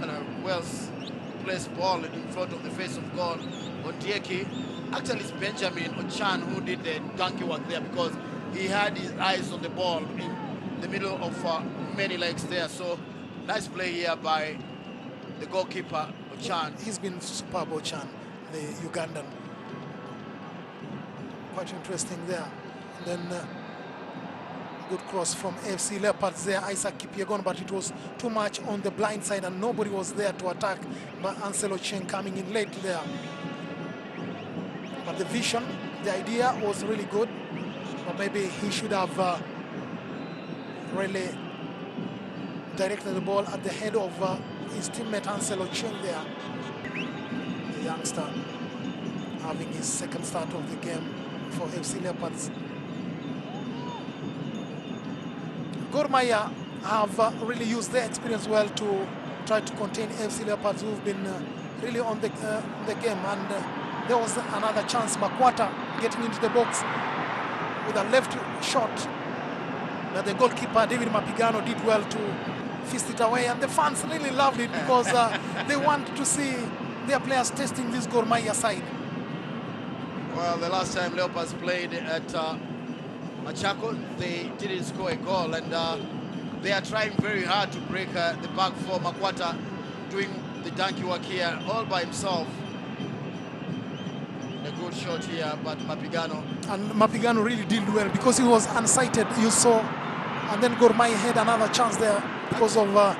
And a well-placed ball in front of the face of goal. Ondieki, actually it's Benjamin Ochan who did the donkey work there, because he had his eyes on the ball in the middle of many legs there. So nice play here by the goalkeeper Ochan. He's been superb, Ochan, the Ugandan. Quite interesting there. And then good cross from AFC Leopards there, Isaac Kipyegon, but it was too much on the blind side and nobody was there to attack. But Anselo Cheng coming in late there. But the vision, the idea was really good, but maybe he should have really directed the ball at the head of his teammate Anselo Cheng there. The youngster having his second start of the game for AFC Leopards. Gor Mahia have really used their experience well to try to contain AFC Leopards, who've been really on the game. And there was another chance, Makwata getting into the box with a left shot. But the goalkeeper, David Mapigano, did well to fist it away. And the fans really loved it, because they want to see their players testing this Gor Mahia side. Well, the last time Leopards played at Machako, they didn't score a goal, and they are trying very hard to break the back four. Makwata doing the donkey work here all by himself. A good shot here, but Mapigano. And Mapigano really did well, because he was unsighted, you saw. And then Gor Mahia had another chance there because of a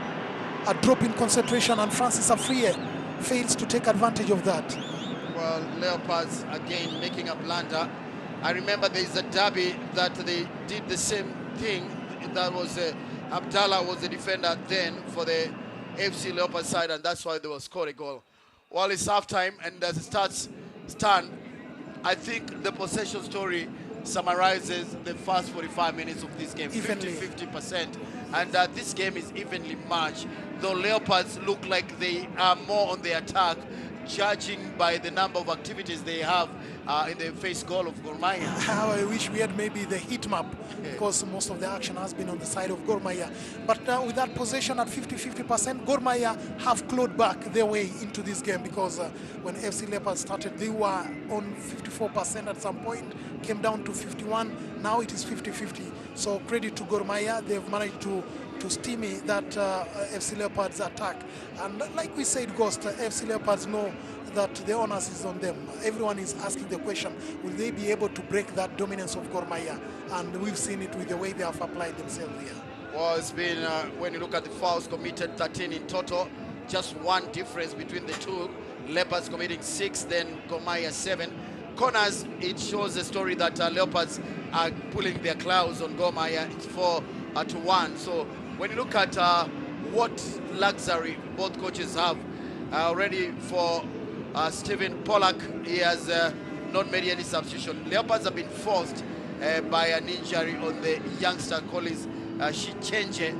drop in concentration, and Francis Afriye fails to take advantage of that. Well, Leopards again making a blunder. I remember there is a derby that they did the same thing. That was Abdallah was the defender then for the AFC Leopards side, and that's why they will score a goal. Well, it's halftime, and as the stats stand, I think the possession story summarizes the first 45 minutes of this game. 50-50%, and this game is evenly matched. Though Leopards look like they are more on the attack, judging by the number of activities they have in the face goal of Gor Mahia. How I wish we had maybe the heat map, because most of the action has been on the side of Gor Mahia. But with that possession at 50-50%, Gor Mahia have clawed back their way into this game, because when FC Leopards started, they were on 54% at some point, came down to 51. Now it is 50-50. So credit to Gor Mahia, they've managed to stymie that FC Leopards attack. And like we said, Ghost, FC Leopards know that the onus is on them. Everyone is asking the question, will they be able to break that dominance of Gor Mahia? And we've seen it with the way they have applied themselves here. Well, it's been, when you look at the fouls committed, 13 in total, just one difference between the two. Leopards committing 6, then Gor Mahia 7. Corners, it shows a story that Leopards are pulling their claws on Gor Mahia. It's 4-1. So when you look at what luxury both coaches have. Already for Stephen Pollack, he has not made any substitution. Leopards have been forced by an injury on the youngster Collins Shichenje,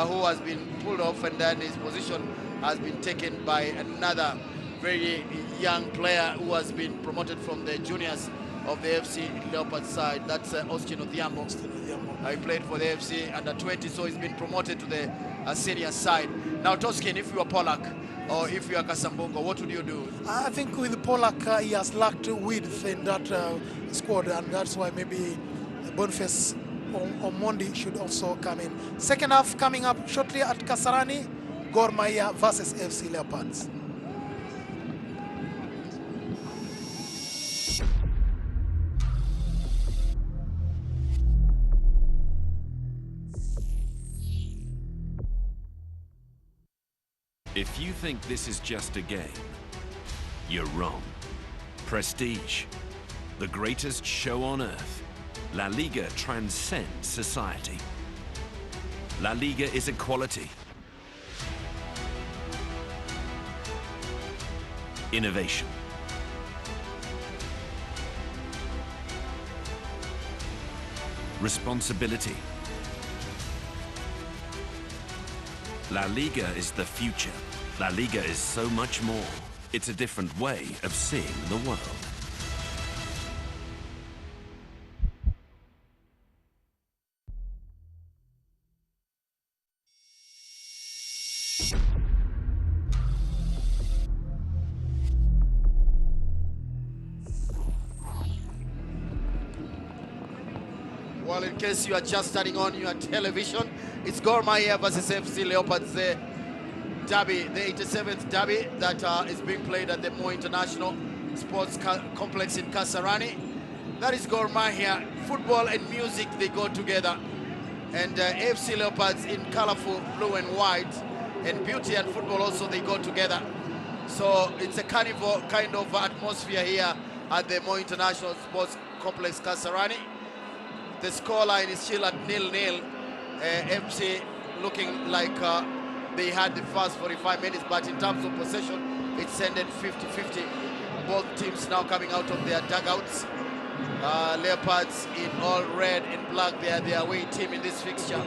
who has been pulled off, and then his position has been taken by another very young player who has been promoted from the juniors of the AFC Leopards side. That's Austin Odhiambo. He played for the AFC under 20, so he's been promoted to the senior side. Now, Toskin, if you are Pollack or if you are Kasambongo, what would you do? I think with Pollack, he has lacked width in that squad, and that's why maybe Boniface Omondi should also come in. Second half coming up shortly at Kasarani, Gor Mahia versus AFC Leopards. If you think this is just a game, you're wrong. Prestige, the greatest show on earth, La Liga transcends society. La Liga is equality, innovation, responsibility. La Liga is the future. La Liga is so much more. It's a different way of seeing the world. Well, in case you are just starting on your television, it's Gor Mahia versus AFC Leopards, the derby, the 87th derby that is being played at the Moi International Sports Complex in Kasarani. That is Gor Mahia. Football and music, they go together. And AFC Leopards in colorful blue and white, and beauty and football also, they go together. So it's a carnival kind of atmosphere here at the Moi International Sports Complex Kasarani. The scoreline is still at 0-0. FC looking like they had the first 45 minutes, but in terms of possession, it's ended 50-50. Both teams now coming out of their dugouts. Leopards in all red and black, they are the away team in this fixture.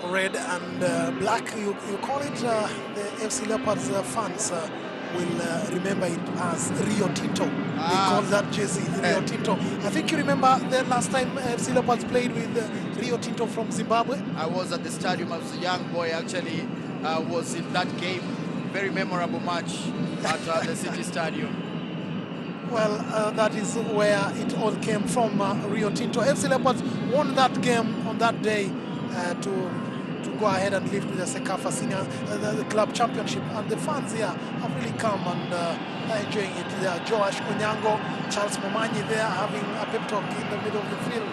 The red and black, you call it, the FC Leopards fans will remember it as Rio Tinto. They call that jersey Rio Tinto. I think you remember the last time FC Leopards played with Rio Tinto from Zimbabwe. I was at the stadium. I was a young boy, actually. Was in that game. Very memorable match at the City Stadium. Well, that is where it all came from, Rio Tinto. FC Leopards won that game on that day to go ahead and lift the Sekafa Senior, the club championship, and the fans here have really come and enjoying it. There, Joash Onyango, Charles Momanyi there having a pep talk in the middle of the field,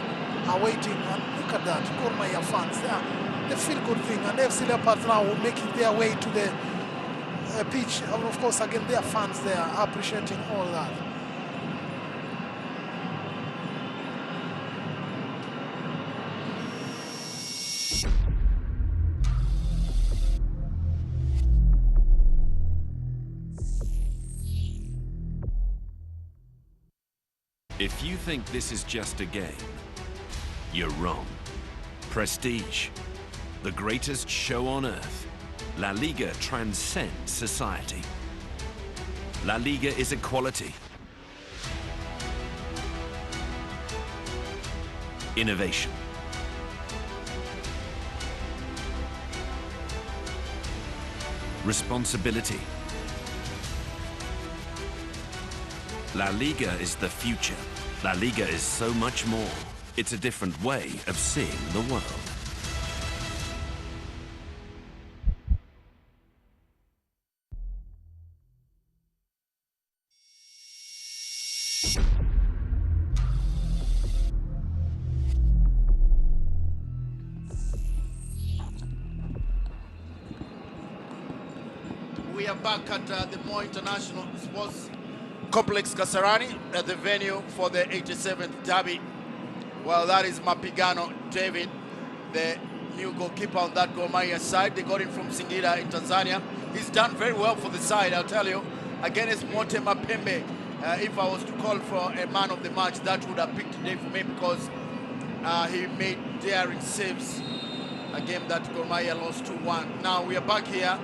awaiting, and look at that, Gor Mahia fans there. They feel good thing, and FC Leopards now making their way to the pitch, and of course again their fans there appreciating all that. If you think this is just a game, you're wrong. Prestige, the greatest show on earth, La Liga transcends society. La Liga is equality, innovation, responsibility. La Liga is the future. La Liga is so much more. It's a different way of seeing the world. We are back at the Moi International Sports Complex Kasarani at the venue for the 87th derby. Well, that is Mapigano David, the new goalkeeper on that Gor Mahia side. They got him from Singida in Tanzania. He's done very well for the side, I'll tell you. Against Motema Pembe, if I was to call for a man of the match, that would have picked today for me, because he made daring saves. A game that Gor Mahia lost 2-1. Now we are back here.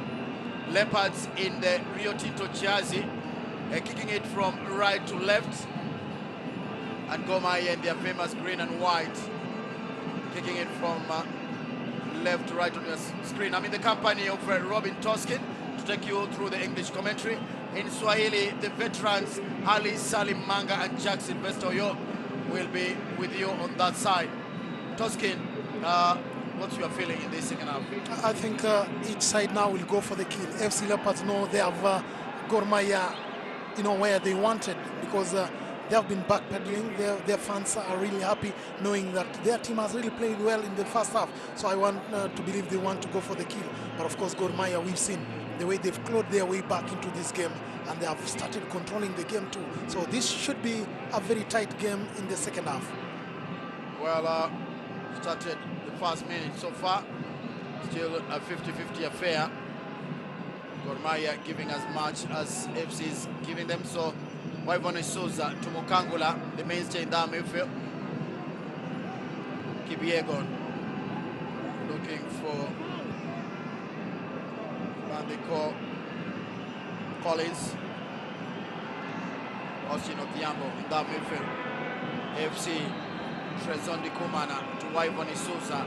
Leopards in the Rio Tinto jersey, kicking it from right to left. And Gor Mahia in their famous green and white, kicking it from left to right on your screen. I'm in the company of Robin Toskin to take you through the English commentary. In Swahili, the veterans Ali Salim Manga and Jack Sylvester Oyo will be with you on that side. Toskin, what's your feeling in this second half? I think each side now will go for the kill. FC Leopards know they have Gor Mahia, where they wanted, because they have been backpedaling. Their fans are really happy knowing that their team has really played well in the first half. So I want to believe they want to go for the kill. But of course, Gor Mahia, we've seen the way they've clawed their way back into this game, and they have started controlling the game too. So this should be a very tight game in the second half. Well, started the first minute so far. Still a 50-50 affair. Gor Mahia giving as much as FC is giving them. So Waivone Souza to Mukangula, the mainstay in that midfield. Kipyegon looking for Bandiko Collins. Austin Odhiambo in that midfield. AFC Trezondi Kumana to Waivone Souza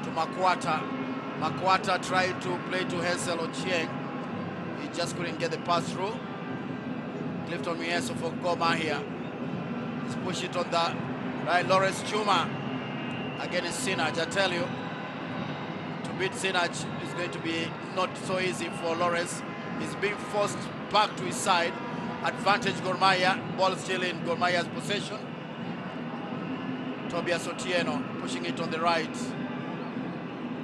to Makwata. Makwata tried to play to Hensel Ochieng. He just couldn't get the pass through. Clifton Mieso for Gor Mahia. Let's push it on that right. Lawrence Chuma against Sinach. I tell you, to beat Sinach is going to be not so easy for Lawrence. He's being forced back to his side. Advantage Gor Mahia. Ball still in Gor Mahia's possession. Tobias Otieno pushing it on the right.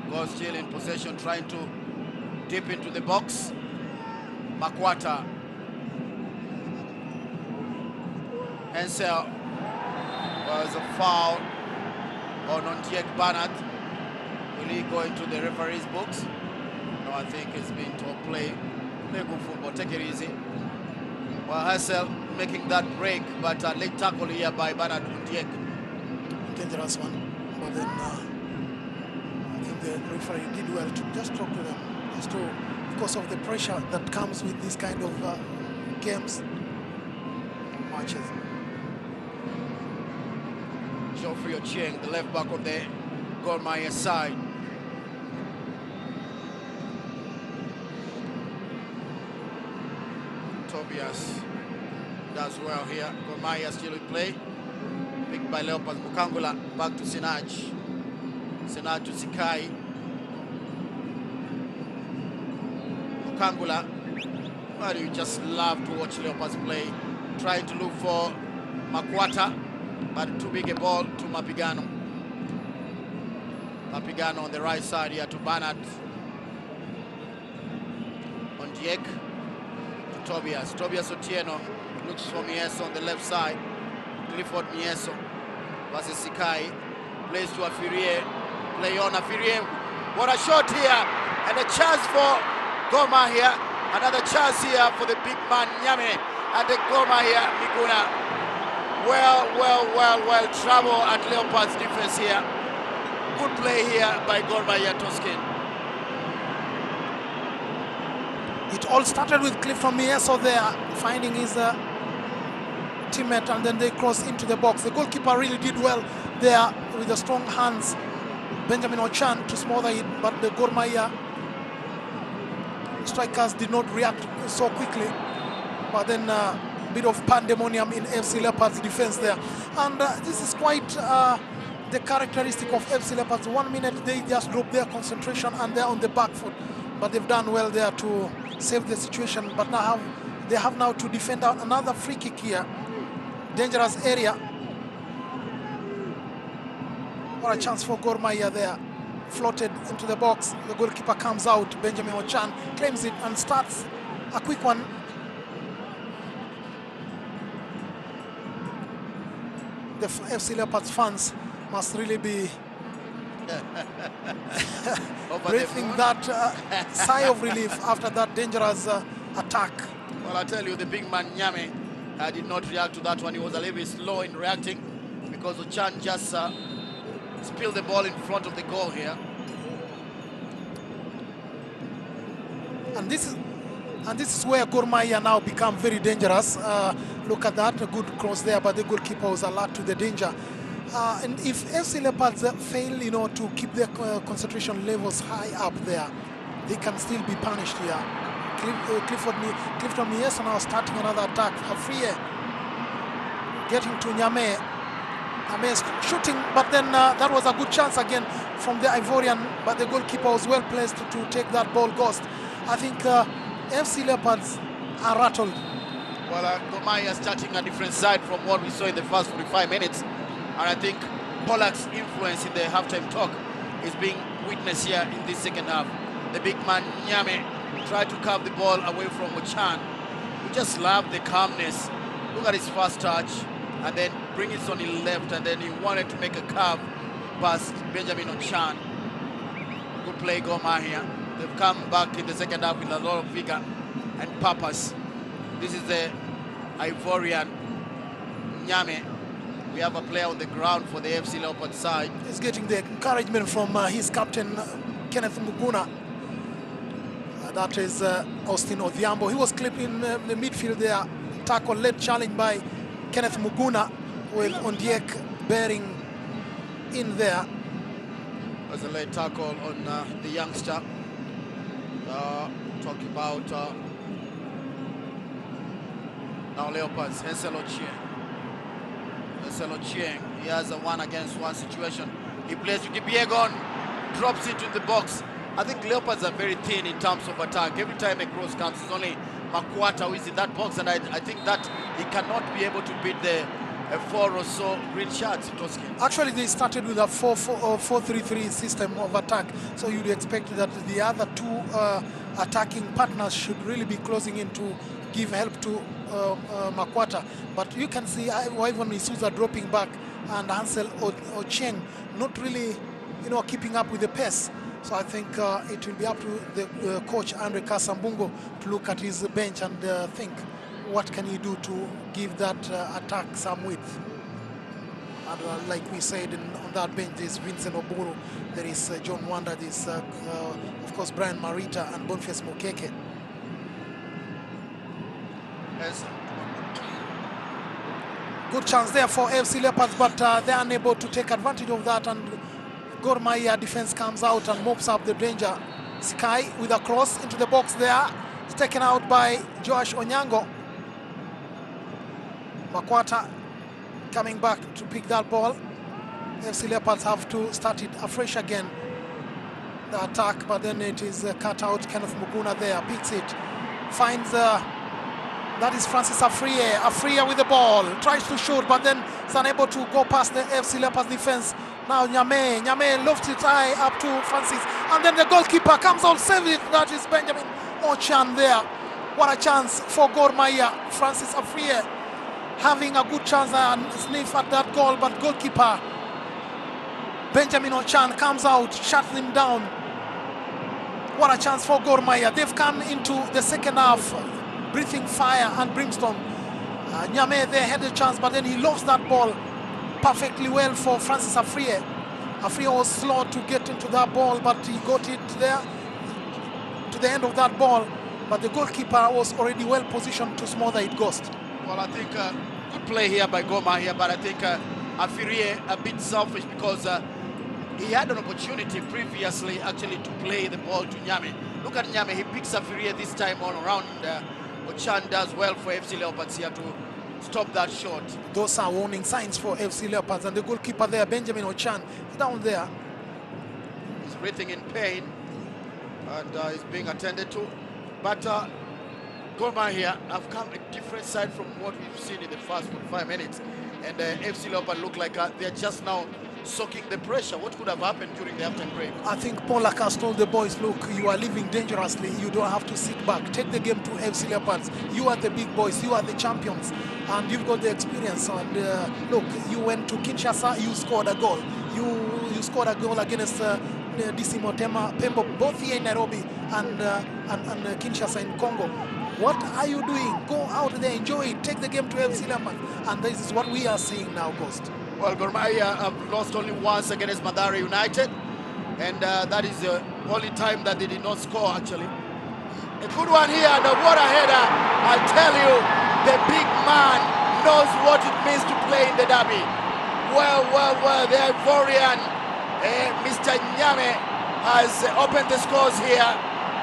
Ball still in possession, trying to dip into the box. Makwata. Hensel was a foul on Ontiek Bernard. Will he go into the referee's books? No, I think it's been top play. Play good football, take it easy. Well, Hensel making that break, but a late tackle here by Bernard Ontiek. Dangerous one, but then I think the referee did well to just talk to them, just to, because of the pressure that comes with this kind of games, matches. Geoffrey Ochieng, the left back on the Gor Mahia side. Tobias does well here. Gor Mahia still in play. Picked by Leopards. Mukangula back to Sinach. Sinach to Sikai. Mukangula. Well, you just love to watch Leopards play. Trying to look for Makwata, but too big a ball to Mapigano. Mapigano on the right side here to Bernard. On Diek to Tobias. Tobias Otieno looks for Mieso on the left side. Clifford Mieso versus Sikai. Plays to Afirie. Play on Afirie. What a shot here. And a chance for Gor Mahia. Another chance here for the big man Nyame. And the Gor Mahia Miguna. Well. Trouble at Leopards defense here. Good play here by Gor Mahia Toskin. It all started with Clifton Mieso there, finding his teammate, and then they cross into the box. The goalkeeper really did well there with the strong hands. Benjamin Ochan to smother it, but the Gor Mahia strikers did not react so quickly. But then a bit of pandemonium in FC Leopards defense there. And this is quite the characteristic of FC Leopards. 1 minute they just drop their concentration and they're on the back foot. But they've done well there to save the situation. But now they have now to defend out another free kick here. Dangerous area. What a chance for Gor Mahia there. Floated into the box. The goalkeeper comes out. Benjamin Ochan claims it and starts a quick one. The FC Leopards fans must really be breathing that sigh of relief after that dangerous attack. Well, I tell you, the big man Nyame did not react to that one. He was a little bit slow in reacting because Ochan just spilled the ball in front of the goal here. And this is where Gor Mahia now become very dangerous. Look at that, a good cross there, but the goalkeeper was alert to the danger. And if FC Leopards fail, to keep their concentration levels high up there, they can still be punished here. Clifton Mieso now starting another attack. Afriye getting to Nyame. Nyame is shooting, but then that was a good chance again from the Ivorian, but the goalkeeper was well placed to take that ball ghost. I think FC Leopards are rattled. Well, Gor Mahia starting a different side from what we saw in the first 45 minutes. And I think Pollak's influence in the halftime talk is being witnessed here in this second half. The big man Nyame tried to curve the ball away from Ochan. We just love the calmness. Look at his first touch and then bring it on his left, and then he wanted to make a curve past Benjamin Ochan. Good play, Gor Mahia. They've come back in the second half with a lot of vigor and purpose. This is the Ivorian Nyame. We have a player on the ground for the AFC Leopards side. He's getting the encouragement from his captain, Kenneth Muguna. That is Austin Odhiambo. He was clipped in the midfield there. Tackle led challenge by Kenneth Muguna, with Ondiek bearing in there. There's a late tackle on the youngster. Talking about now Leopards, Hensel Ochieng. He has a 1-against-1 situation. He plays to Kipiegon, drops it in the box. I think Leopards are very thin in terms of attack. Every time a cross comes, it's only Makwata who is in that box, and I think that he cannot be able to beat the 4 or so green shirts. Actually, they started with a 4-3-3 system of attack, so you'd expect that the other two attacking partners should really be closing in to give help to Makwata. But you can see Ivan Isuza dropping back and Hansel Ochieng not really, keeping up with the pace. So I think it will be up to the coach Andre Kasambungo to look at his bench and think what can he do to give that attack some width. And like we said, on that bench there's Vincent Oburu, there is John Wanda, there's of course Brian Marita and Boniface Mukeke. Yes. Good chance there for FC Leopards, but they're unable to take advantage of that, and Gor Mahia defense comes out and mops up the danger. Sky with a cross into the box there. It's taken out by Josh Onyango. Makwata coming back to pick that ball. FC Leopards have to start it afresh again. The attack, but then it is cut out. Kenneth Muguna there, picks it. Finds, that is Francis Afriye. Afriye with the ball. Tries to shoot, but then is unable to go past the FC Leopards defense. Now Nyame lofts it high up to Francis, and then the goalkeeper comes out, saves it. That is Benjamin Ochan there. What a chance for Gor Mahia. Francis Afriye having a good chance and sniff at that goal, but goalkeeper Benjamin Ochan comes out, shuts him down. What a chance for Gor Mahia. They've come into the second half breathing fire and brimstone. Nyame there had a chance, but then he lost that ball perfectly well for Francis Afriye. Afriye was slow to get into that ball, but he got it there to the end of that ball. But the goalkeeper was already well positioned to smother it ghost. Well, I think good play here by Gor Mahia, but I think Afriye a bit selfish because he had an opportunity previously actually to play the ball to Nyame. Look at Nyame, he picks Afriye this time all around. Ochan does well for FC Leopards here to stop that shot. Those are warning signs for FC Leopards, and the goalkeeper there, Benjamin Ochan, down there. He's breathing in pain and is being attended to. But Gor Mahia have come a different side from what we've seen in the first 45 minutes. And FC Leopards look like they're just now soaking the pressure. What could have happened during the halftime break? I think Pollak has told the boys, look, you are living dangerously. You don't have to sit back. Take the game to FC Leopards. You are the big boys. You are the champions. And you've got the experience. And look, you went to Kinshasa, you scored a goal. You scored a goal against DC Motema Pembo, both here in Nairobi and Kinshasa in Congo. What are you doing? Go out there, enjoy it, take the game to AFC Leopards. And this is what we are seeing now, Ghost. Well, Gor Mahia have lost only once against Madari United, and that is the only time that they did not score, actually. A good one here, the water header. I tell you, the big man knows what it means to play in the derby. Well, the Ivorian, Mr. Nyame, has opened the scores here.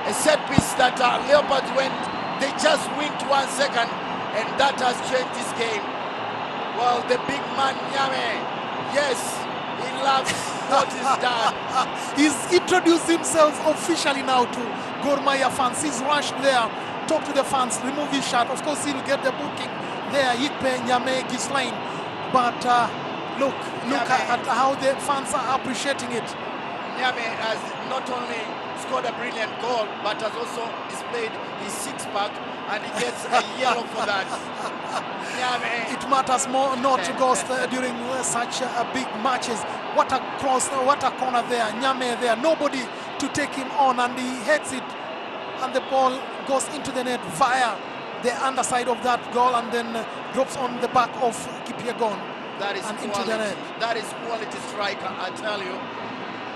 A set piece that Leopards went, they just winked 1 second, and that has changed this game. Well, the big man Nyame, yes, he loves what he's done. He's introduced himself officially now to Gor Mahia fans. He's rushed there, talk to the fans, remove his shirt. Of course, he'll get the booking there, Yikpe Nyame Gislain. But look at how the fans are appreciating it. Nyame has not only scored a brilliant goal, but has also displayed his six-pack, and he gets a yellow for that. Nyame. It matters more not to Ghost during such big matches. What a cross, what a corner there. Nyame there, nobody to take him on, and he heads it, and the ball goes into the net via the underside of that goal, and then drops on the back of KPL. That is and quality. Into the net. That is quality striker, I tell you.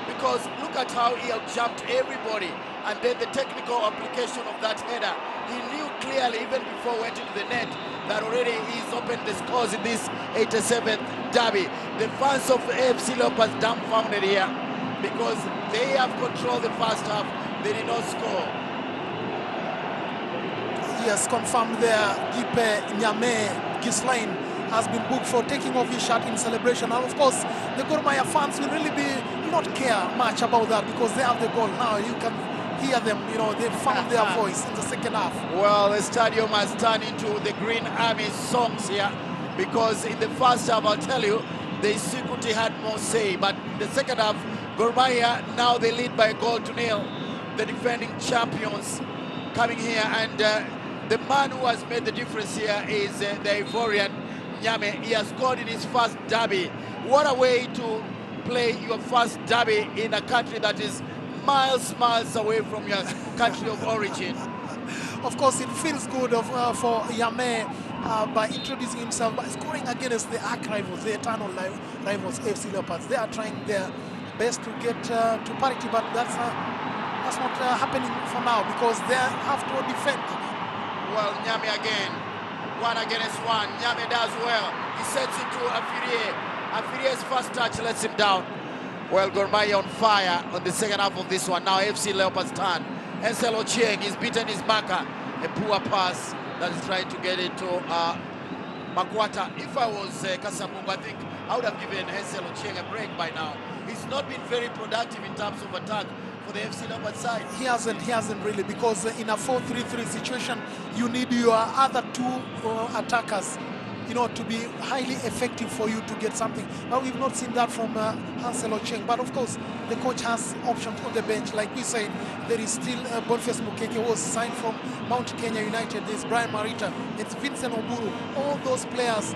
Because look at how he jumped everybody, and then the technical application of that header. He knew clearly, even before went into the net, that already he's opened the scores in this 87th derby. The fans of AFC Leopards dumbfounded here because they have controlled the first half. They did not score. Yes, confirmed there. Gipe Nyame Gislain has been booked for taking off his shirt in celebration. And of course, the Gor Mahia fans will really not care much about that because they have the goal. Now you can hear them, they found their voice in the second half. Well, the stadium has turned into the Green Army songs here because in the first half, I'll tell you, the security had more say. But in the second half, Gor Mahia, now they lead by 1-0. The defending champions coming here, and the man who has made the difference here is the Ivorian Nyame. He has scored in his first derby. What a way to play your first derby in a country that is miles away from your country of origin. Of course, it feels good for Nyame by introducing himself, by scoring against the arch rivals, the eternal rivals, AFC Leopards. They are trying their best to get to parity, but that's not happening for now because they have to defend. Well, Nyame again, 1 against 1. Nyame does well. He sets it to Afirie. Afirie's first touch lets him down. Well, Gor Mahia on fire on the second half of this one. Now AFC Leopards turn. Hensel Ochieng, he's beaten his marker. A poor pass that is trying to get it to Makwata. If I was Kasamungu, I think I would have given Hensel Ochieng a break by now. He's not been very productive in terms of attack for the AFC Leopards side. He hasn't really, because in a 4-3-3 situation, you need your other two attackers, to be highly effective for you to get something. But we've not seen that from Hensel Ochieng. But of course, the coach has options on the bench. Like we said, there is still Boniface Mukeke, who was signed from Mount Kenya United. There's Brian Marita. It's Vincent Oburu. All those players,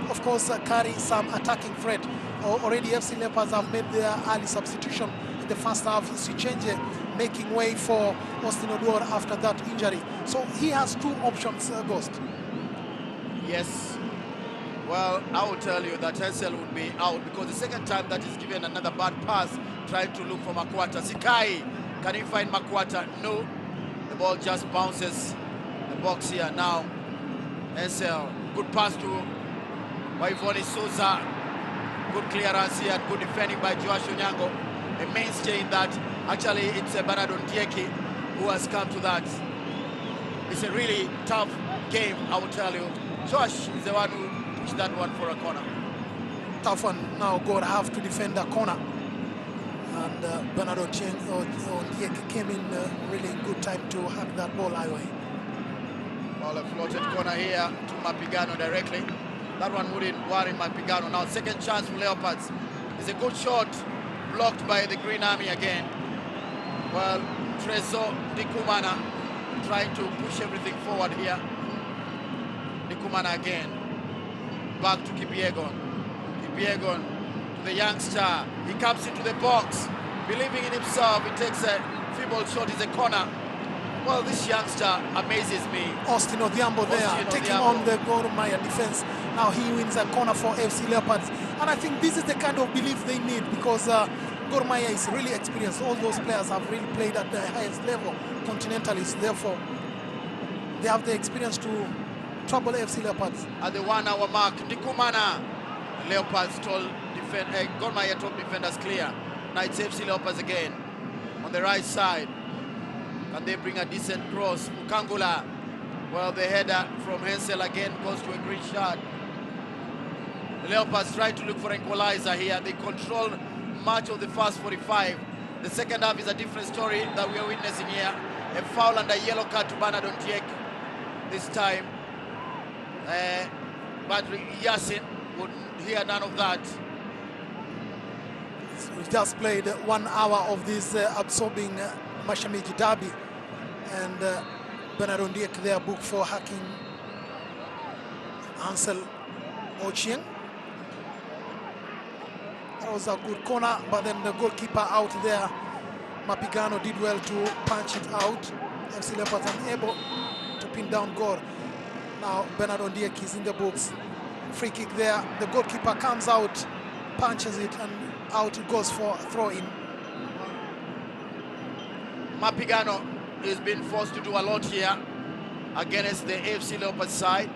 of course, carry some attacking threat. Already FC Leopards have made their early substitution in the first half. Sichenje making way for Austin Oduor after that injury. So he has two options, Ghost. Yes. Well, I will tell you that Hensel would be out because the second time that is given another bad pass, trying to look for Makwata. Sikai, can he find Makwata? No. The ball just bounces the box here now. Hensel, good pass to Waivoni Souza. Good clearance here, good defending by Joash Onyango. A mainstay in that. Actually, it's Bernard Ondieki who has come to that. It's a really tough game, I will tell you. Josh is the one who pushed that one for a corner. Tough one. Now God have to defend the corner. And Bernard Ondieki came in really good time to have that ball highway. Well, a floated corner here to Mapigano directly. That one wouldn't worry Mapigano. Now, second chance for Leopards. It's a good shot, blocked by the Green Army again. Well, Trezor Dikumana trying to push everything forward here. Dikumana again. Back to Kipiegon. Kipiegon to the youngster. He comes into the box, believing in himself. He takes a feeble shot. It's a corner. Well, this youngster amazes me. Austin Odhiambo there, taking on the Gor Mahia defense. Now he wins a corner for AFC Leopards. And I think this is the kind of belief they need, because Gor Mahia is really experienced. All those players have really played at the highest level, continentalists. Therefore, they have the experience to trouble AFC Leopards. At the 1 hour mark, Ndikumana. Leopards told Gor Mahia top defenders clear. Now it's AFC Leopards again on the right side. Can they bring a decent cross? Mukangula. Well, the header from Hensel again goes to a green shot. The Leopards try to look for an equalizer here. They control much of the first 45. The second half is a different story that we are witnessing here. A foul and a yellow card to Bernard Ondiek this time. But Yasin would hear none of that. We've just played 1 hour of this absorbing Mashamiji derby, and Bernard Ondiek there booked for hacking Ansel Ochieng. That was a good corner, but then the goalkeeper out there, Mapigano, did well to punch it out. FC Leopards unable to pin down Gor. Now Bernard Ondiek is in the box. Free kick there. The goalkeeper comes out, punches it, and out it goes for a throw-in. Mapigano has been forced to do a lot here against the AFC Leopards side.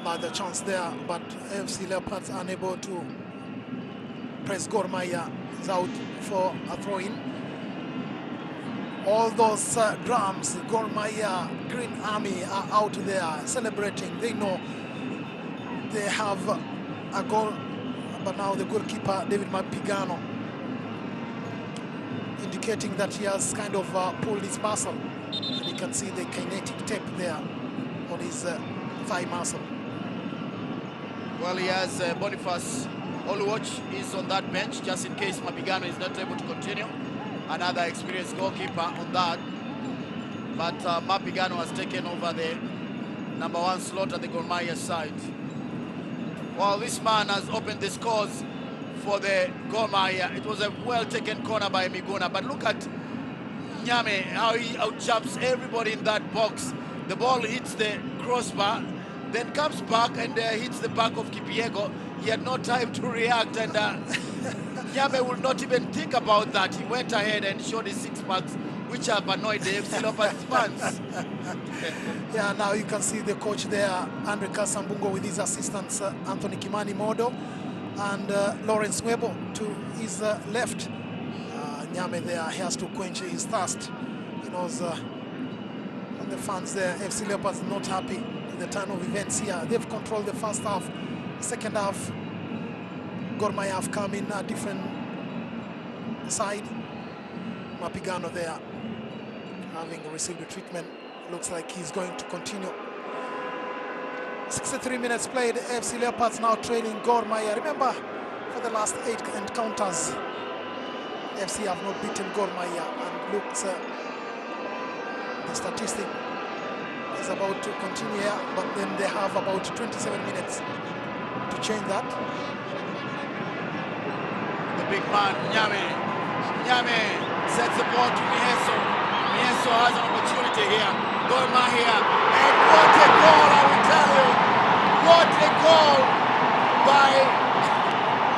Another chance there, but AFC Leopards unable to press. Gor Mahia is out for a throw-in. All those drums, Gor Mahia, Green Army are out there celebrating. They know they have a goal, but now the goalkeeper, David Mapigano, indicating that he has kind of pulled his muscle. And you can see the kinetic tape there on his thigh muscle. Well, he has Boniface Oluoch is on that bench just in case Mapigano is not able to continue. Another experienced goalkeeper on that. But Mapigano has taken over the #1 slot at the Gor Mahia side. Well, this man has opened the scores for the Gor Mahia. It was a well-taken corner by Miguna. But look at Nyame, how he outjumps everybody in that box. The ball hits the crossbar, then comes back and hits the back of Kipiego. He had no time to react, and Nyame will not even think about that. He went ahead and showed his 6 packs, which have annoyed the FC Leopards fans. Yeah, now you can see the coach there, Andre Kasambungo, with his assistants, Anthony Kimani Modo and Lawrence Webo to his left. Nyame there, he has to quench his thirst. He knows the fans there, FC Leopards not happy with the turn of events here. They've controlled the first half. Second half, Gor Mahia have come in a different side. Mapigano there, having received the treatment, looks like he's going to continue. 63 minutes played. AFC Leopards now trailing Gor Mahia. Remember, for the last 8 encounters, AFC have not beaten Gor Mahia, and looks the statistic is about to continue here, but then they have about 27 minutes to change that. The big man, Nyame. Nyame sets the ball to Mieso. Mieso has an opportunity here. Gor Mahia. And what a goal, I will tell you. What a goal by...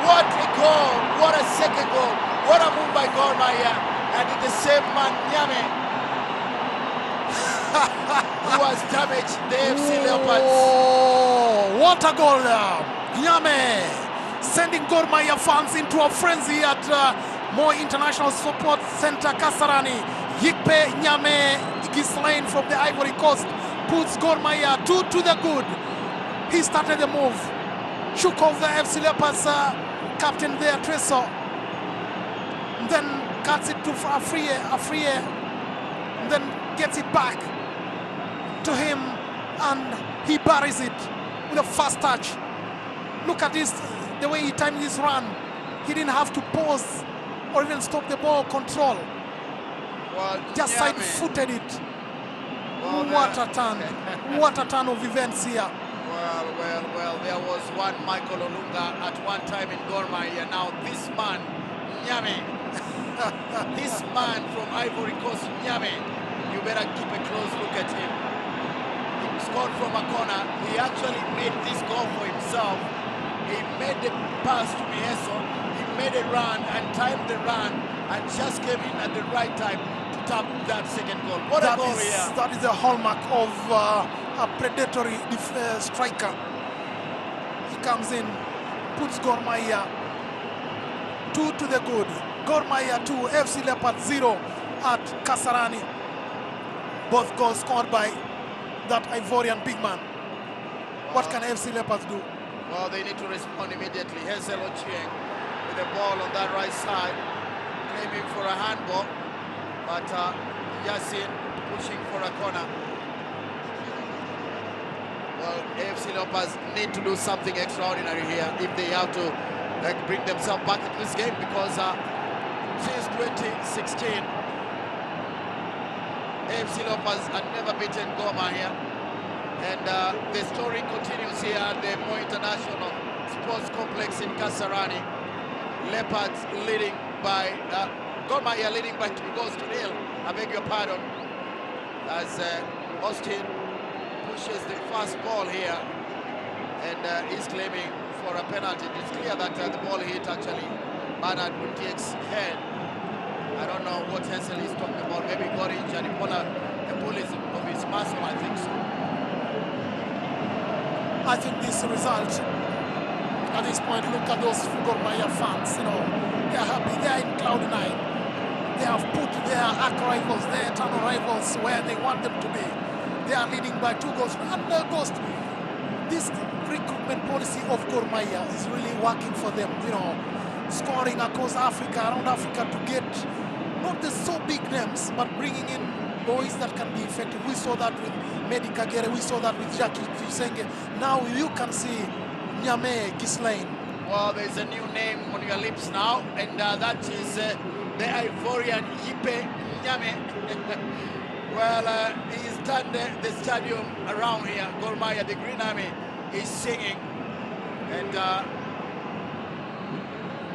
What a goal. What a second goal. What a move by Gor Mahia. And it's the same man, Nyame, who has damaged the AFC Leopards. Oh, what a goal there. Nyame sending Gor Mahia fans into a frenzy at Moi International Sports Center, Kasarani. Yikpe Nyame Gislain from the Ivory Coast puts Gor Mahia 2 to the good. He started the move, shook off the FC Leopards captain there, Treso, then cuts it to Afriye, then gets it back to him, and he buries it with a fast touch. Look at this, the way he timed this run. He didn't have to pause or even stop the ball control. Well, just side-footed it. Well, what a turn. What a turn of events here. Well, Well, there was one Michael Olunga at one time in Gor Mahia. Now this man, Nyame, this man from Ivory Coast, Nyame, you better keep a close look at him. He scored from a corner. He actually made this goal for himself. He made the pass to Mieso. He made a run and timed the run and just came in at the right time to tap that second goal. What a goal here. That is the hallmark of a predatory striker. He comes in, puts Gor Mahia 2 to the good. Gor Mahia 2, AFC Leopards 0 at Kasarani. Both goals scored by that Ivorian big man. What can AFC Leopards do? Well, they need to respond immediately. Hazel Ochieng with the ball on that right side, claiming for a handball, but Yassin pushing for a corner. Well, AFC Leopards need to do something extraordinary here if they have to bring themselves back into this game, because since 2016, AFC Leopards had never beaten Gor Mahia. And the story continues here at the Moi International Sports Complex in Kasarani. Leopards leading by, Gor Mahia leading by 2 goals to nil. I beg your pardon. As Austin pushes the fast ball here and is claiming for a penalty. It's clear that the ball hit actually Bernard Muntiek's head. I don't know what Hessel is talking about. Maybe got injured. He pulled a pull of his muscle, I think so. I think this result, at this point, look at those Gor Mahia fans, you know, they're happy, they're in cloud 9. They have put their arch rivals, their eternal rivals, where they want them to be. They are leading by 2 goals. And Ghost, this recruitment policy of Gor Mahia is really working for them, you know, scoring across Africa, around Africa, to get not the so big names, but bringing in boys that can be effective. We saw that with Medi Kagere, we saw that with Jackie Fisenge. Now you can see Nyame Gislain. Well, there's a new name on your lips now, and that is the Ivorian Yipe Nyame. Well, he's turned the stadium around here. Gor Mahia, the Green Army, is singing. And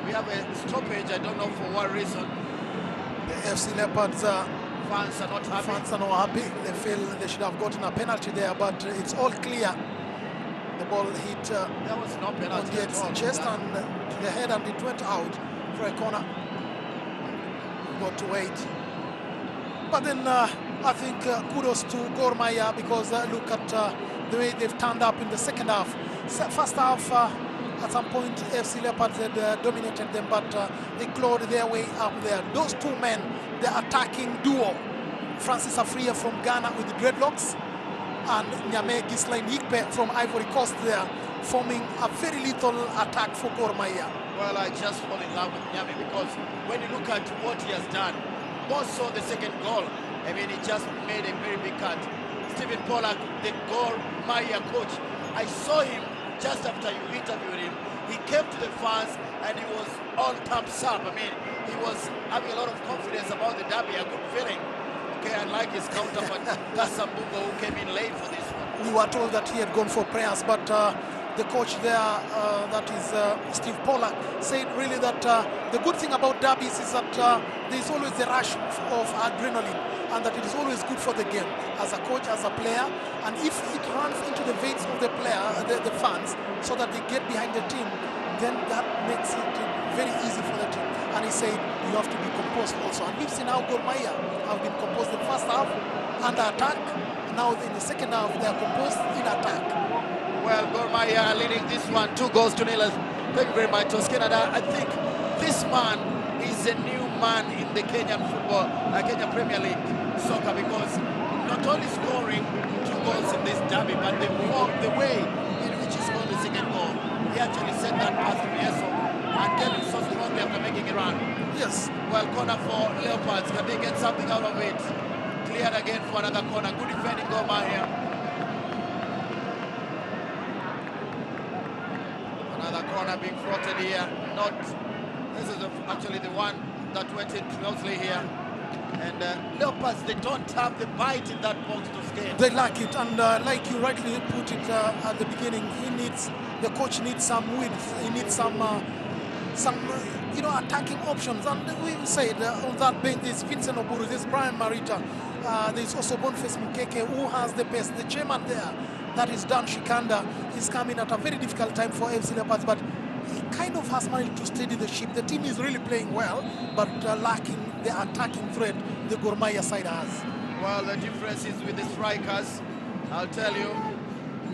we have a stoppage, I don't know for what reason. The FC Leopards fans are not happy. Fans are not happy. They feel they should have gotten a penalty there, but it's all clear. The ball hit there was no penalty on the chest and to the head, and it went out for a corner. We've got to wait. But then I think kudos to Gor Mahia, because look at the way they've turned up in the second half. First half, at some point, AFC Leopards had dominated them, but they clawed their way up there. Those 2 men, the attacking duo, Francis Afriya from Ghana with the dreadlocks and Nyame Gislain Yikpe from Ivory Coast there, forming a very lethal attack for Gor Mahia. Well, I just fall in love with Nyame, because when you look at what he has done, more so the second goal, I mean, he just made a very big cut. Stephen Pollack, the Gor Mahia coach, I saw him just after you interviewed him. He came to the fans and he was all thumbs up. I mean, he was having a lot of confidence about the derby, a good feeling. Okay, unlike his counterpart, Kasambungo, who came in late for this one. We were told that he had gone for prayers, but the coach there, that is Steve Pollack, said really that the good thing about derbies is that there's always the rush of adrenaline, and that it is always good for the game, as a coach, as a player, and if it runs into the veins of the player, the fans, so that they get behind the team, then that makes it very easy for the team. And he said you have to be composed also, and we've seen how Gor Mahia have been composed in the first half under attack. Now in the second half they are composed in attack. Well, Gor Mahia are leading this one 2 goals to nil. Thank you very much, Toscanada. I think this man is a new man in the Kenyan football, Kenyan Premier League soccer, because not only scoring 2 goals in this derby, but the way in which he scored the second goal. He actually sent that pass to Mieso and came in so strongly after making a run. Yes. Well, corner for Leopards. Can they get something out of it? Cleared again for another corner. Good defending Gor Mahia. Another corner being floated here. This is actually the one that went in closely here. And Leopards, they don't have the bite in that box to scale. They lack it, and like you rightly put it at the beginning, the coach needs some width. He needs some attacking options. And we said on that bench, there's Vincent Oburu, there's Brian Marita, there's also Boniface Mukeke, who has the best. The chairman there, that is Dan Shikanda, is coming at a very difficult time for AFC Leopards, but he kind of has managed to steady the ship. The team is really playing well, but lacking the attacking threat the Gor Mahia side has. Well, the difference is with the strikers. I'll tell you,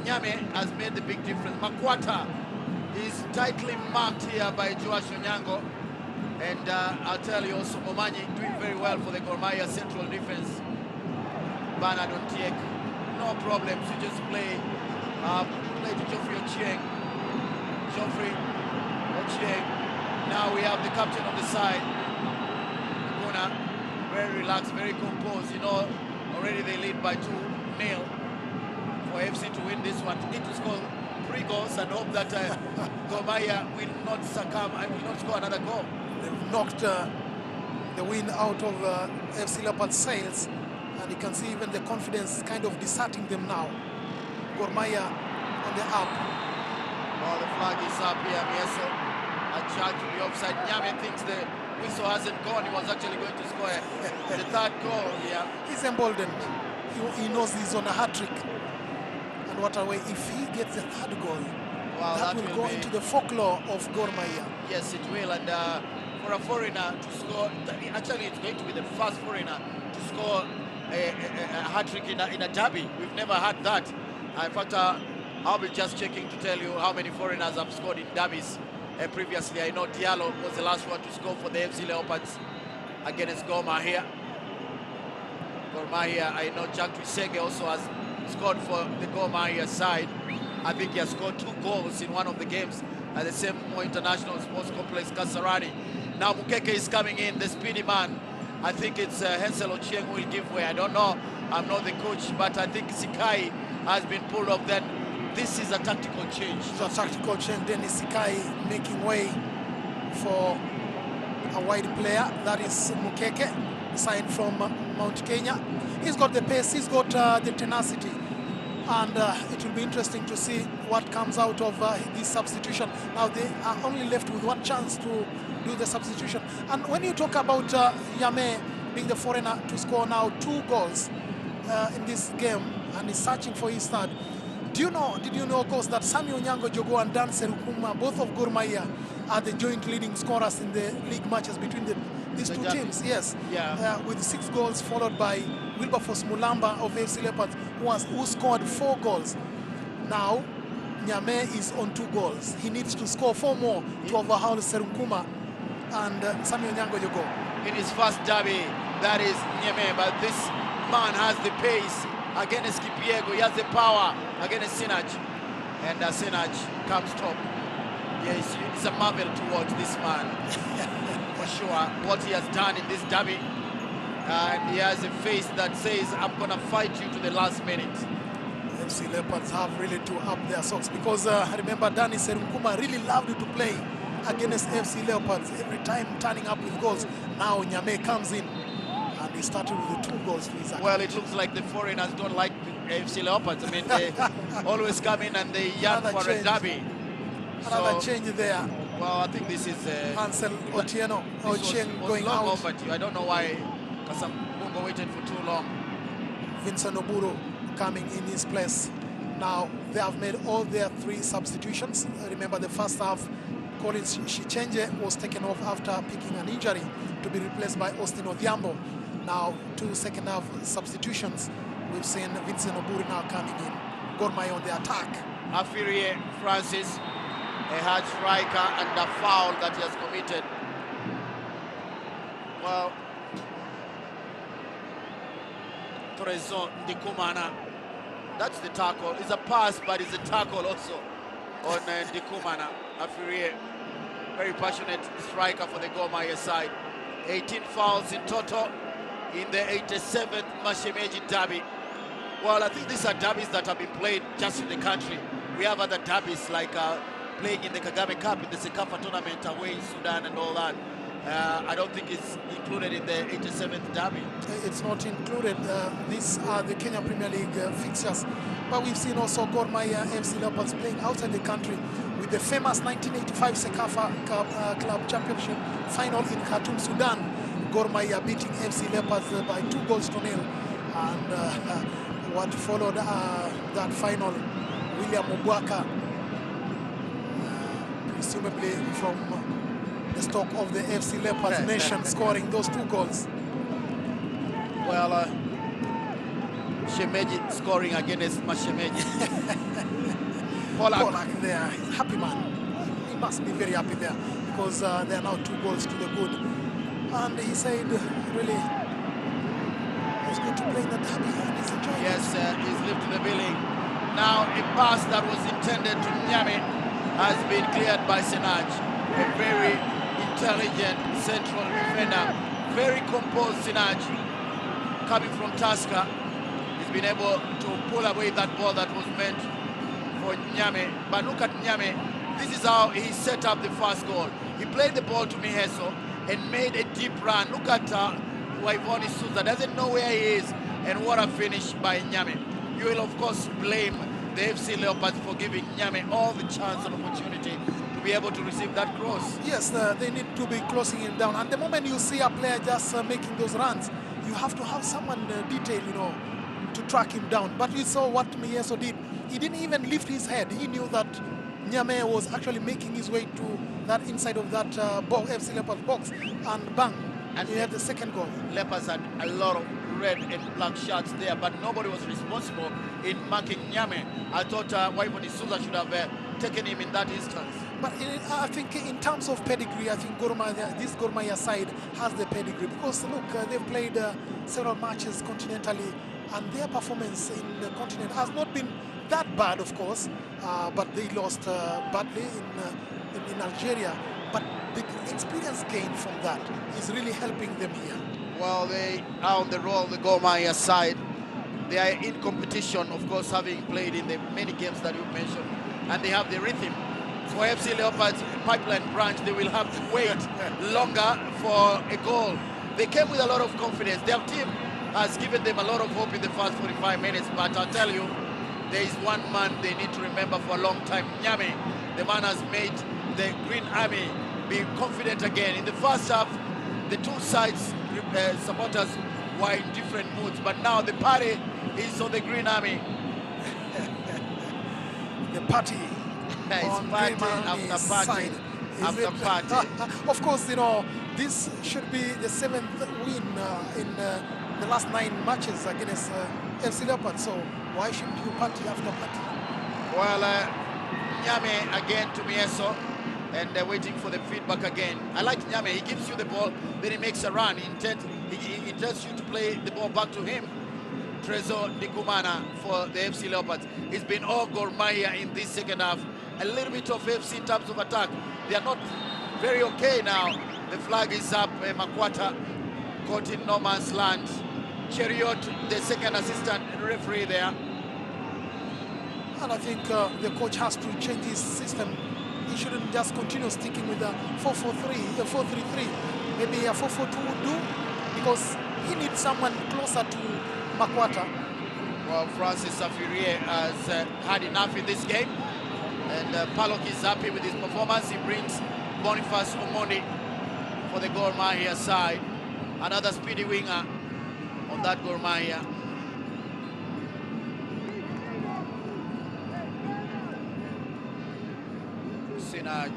Nyame has made the big difference. Makwata is tightly marked here by Joash Onyango. And I'll tell you also, Momanyi doing very well for the Gor Mahia central defense. Bernard Ontiek, no problems. You just play to Geoffrey Ochieng. Geoffrey Ochieng. Now we have the captain on the side. Guna, very relaxed, very composed. You know, already they lead by 2-0. For FC to win this one, they need to score 3 goals and hope that Gor Mahia will not succumb and will not score another goal. They've knocked the win out of FC Leopards' sails, and you can see even the confidence kind of deserting them now. Gor Mahia on the up. Well, the flag is up here. Mieso, a charge to the offside. Nyame thinks the whistle hasn't gone. He was actually going to score the 3rd goal here. He's emboldened. He knows he's on a hat-trick. And what a way, if he gets the 3rd goal, well, that will go into the folklore of Gor Mahia. Yes, it will. And for a foreigner to score, actually it's going to be the first foreigner to score a hat-trick in a derby. We've never had that. In fact, I'll be just checking to tell you how many foreigners have scored in derbies previously. I know Diallo was the last one to score for the AFC Leopards against Gor Mahia. Gor Mahia, I know Jack Twisenge also has scored for the Gor Mahia side. I think he has scored 2 goals in one of the games at the same Moi International Sports Complex, Kasarani. Now Mukeke is coming in, the speedy man. I think it's Hensel Ochieng who will give way. I don't know, I'm not the coach, but I think Sikai has been pulled off. Then this is a tactical change. It's a tactical change. Dennis Sikai making way for a wide player. That is Mukeke, signed from Mount Kenya. He's got the pace, he's got the tenacity. And it will be interesting to see what comes out of this substitution. Now they are only left with 1 chance to do the substitution. And when you talk about Yame being the foreigner to score now 2 goals in this game, and is searching for his 3rd. Did you know, of course, that Sami Onyango Jogo and Dan Serukuma, both of Gor Mahia, are the joint leading scorers in the league matches between these 2 teams? Yes. Yeah. With 6 goals, followed by Wilberforce Mulamba of AFC Leopards, who scored 4 goals. Now, Nyame is on 2 goals. He needs to score 4 more to overhaul Serukuma and Sami Onyango Jogo. In his first derby, that is Nyame, but this man has the pace against Kipiego. He has the power against Sinach, and Sinach comes top. Yes, it's a marvel to watch this man for sure. What he has done in this derby, and he has a face that says, "I'm gonna fight you to the last minute." FC Leopards have really to up their socks, because I remember Danny Serukuma really loved to play against FC Leopards, every time turning up with goals. Now Nyame comes in, and he started with the 2 goals to his account. Well, it looks like the foreigners don't like the AFC Leopards. I mean, they always come in and they yearn for a derby. Another change there. Well, I think this is Hansel Otieno going long out. overdue. I don't know why Kasambungo waited for too long. Vincent Oburu coming in his place. Now they have made all their 3 substitutions. Remember, the first half, Collins Shichenje was taken off after picking an injury to be replaced by Austin Odhiambo. Now 2 second half substitutions. We've seen Vincent Oburu now coming in. Gor Mahia on the attack. Afirie Francis, a hard striker, and a foul that he has committed. Well, Trezon Ndikumana, that's the tackle. It's a pass, but it's a tackle also on Ndikumana. Afirie, very passionate striker for the Gor Mahia side. 18 fouls in total in the 87th Mashemeji derby. Well, I think these are derbies that have been played just in the country. We have other derbies like playing in the Kagame Cup, in the Sekafa tournament away in Sudan and all that. I don't think it's included in the 87th derby. It's not included. These are the Kenya Premier League fixtures. But we've seen also Gor Mahia FC Leopards playing outside the country with the famous 1985 Sekafa Club Championship final in Khartoum, Sudan. Gor Mahia beating FC Leopards by 2-0. And what followed that final, William Obwaka, presumably from the stock of the FC Leopards nation, scoring those 2 goals. Well, Shemeji scoring against Mashemeji. Polak there, happy man. He must be very happy there because they are now 2 goals to the good. And he said, really, it's good to play in the derby and he's enjoying it. Yes, he's lifted the billing. Now, a pass that was intended to Nyame has been cleared by Senaj. A very intelligent central defender, very composed Senaj, coming from Tusker. He's been able to pull away that ball that was meant for Nyame. But look at Nyame. This is how he set up the first goal. He played the ball to Miheso and made a deep run. Look at Waivoni Souza, doesn't know where he is, and what a finish by Nyame. You will of course blame the FC Leopards for giving Nyame all the chance and opportunity to be able to receive that cross. Yes, they need to be closing him down. And the moment you see a player just making those runs, you have to have someone detailed, you know, to track him down. But we saw what Miheso did. He didn't even lift his head. He knew that Nyame was actually making his way to that inside of that FC Leopards box, and bang, and he had the second goal. Leopards had a lot of red and black shirts there, but nobody was responsible in marking Nyame. I thought Waivoni Souza should have taken him in that instance. But I think in terms of pedigree, I think this Gor Mahia side has the pedigree because look, they've played several matches continentally, and their performance in the continent has not been that bad, of course, but they lost badly in Algeria. But the experience gained from that is really helping them here. Well, they are on the roll, the Gor Mahia side. They are in competition, of course, having played in the many games that you mentioned, and they have the rhythm. For FC Leopards pipeline branch, they will have to wait longer for a goal. They came with a lot of confidence. Their team has given them a lot of hope in the first 45 minutes, but I'll tell you, there is one man they need to remember for a long time, Nyame. The man has made the Green Army be confident again. In the first half, the two sides supporters were in different moods, but now the party is on the Green Army. The party on party after party after party. Of course, you know, this should be the 7th win in the last 9 matches against FC Leopards, so why shouldn't you party after party? Well, Nyame again to Miheso, and waiting for the feedback again. I like Nyame. He gives you the ball, then he makes a run. He tells you to play the ball back to him. Trezor Ndikumana for the FC Leopards. It's been all Gor Mahia in this second half. A little bit of FC in terms of attack. They are not very okay now. The flag is up. Makwata caught in no man's land. Cheriot, the second assistant referee there. And I think the coach has to change his system. He shouldn't just continue sticking with the 4-4-3, the 4-3-3. Maybe a 4-4-2 would do, because he needs someone closer to Makwata. Well, Francis Safirie has had enough in this game, and Palok is happy with his performance. He brings Boniface Omondi for the Gor Mahia side. Another speedy winger on that Gor Mahia. Sinaj.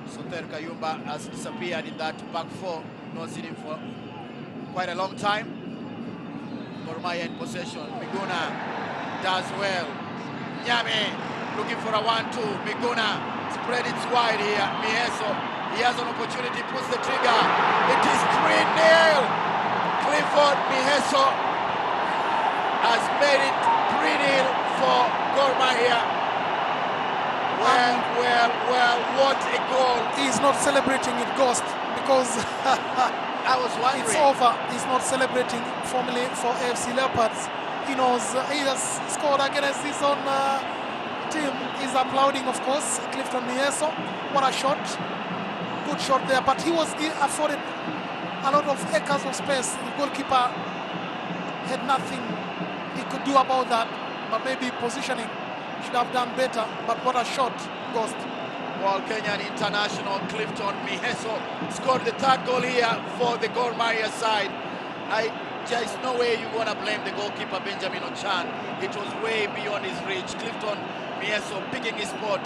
Soter Kayumba has disappeared in that back four. Not seen him for quite a long time. Gor Mahia in possession. Miguna does well. Nyame looking for a 1-2. Miguna spread it wide here. Miheso, he has an opportunity, puts the trigger. It is 3-0. Clifford Miheso has made it 3-0 for Gor Mahia. Well, what a goal. He's not celebrating it, Ghost, because I was wondering. It's over. He's not celebrating formally for AFC Leopards. He knows he has scored against his own team. He's applauding, of course, Clifton Miheso. What a shot. Good shot there, but he was afforded a lot of acres of space. The goalkeeper had nothing he could do about that, but maybe positioning should have done better. But what a shot, Ghost. Well, Kenyan international Clifton Miheso scored the third goal here for the Gor Mahia side. There's no way you want to blame the goalkeeper, Benjamin Ochan. It was way beyond his reach. Clifton Miheso picking his spot.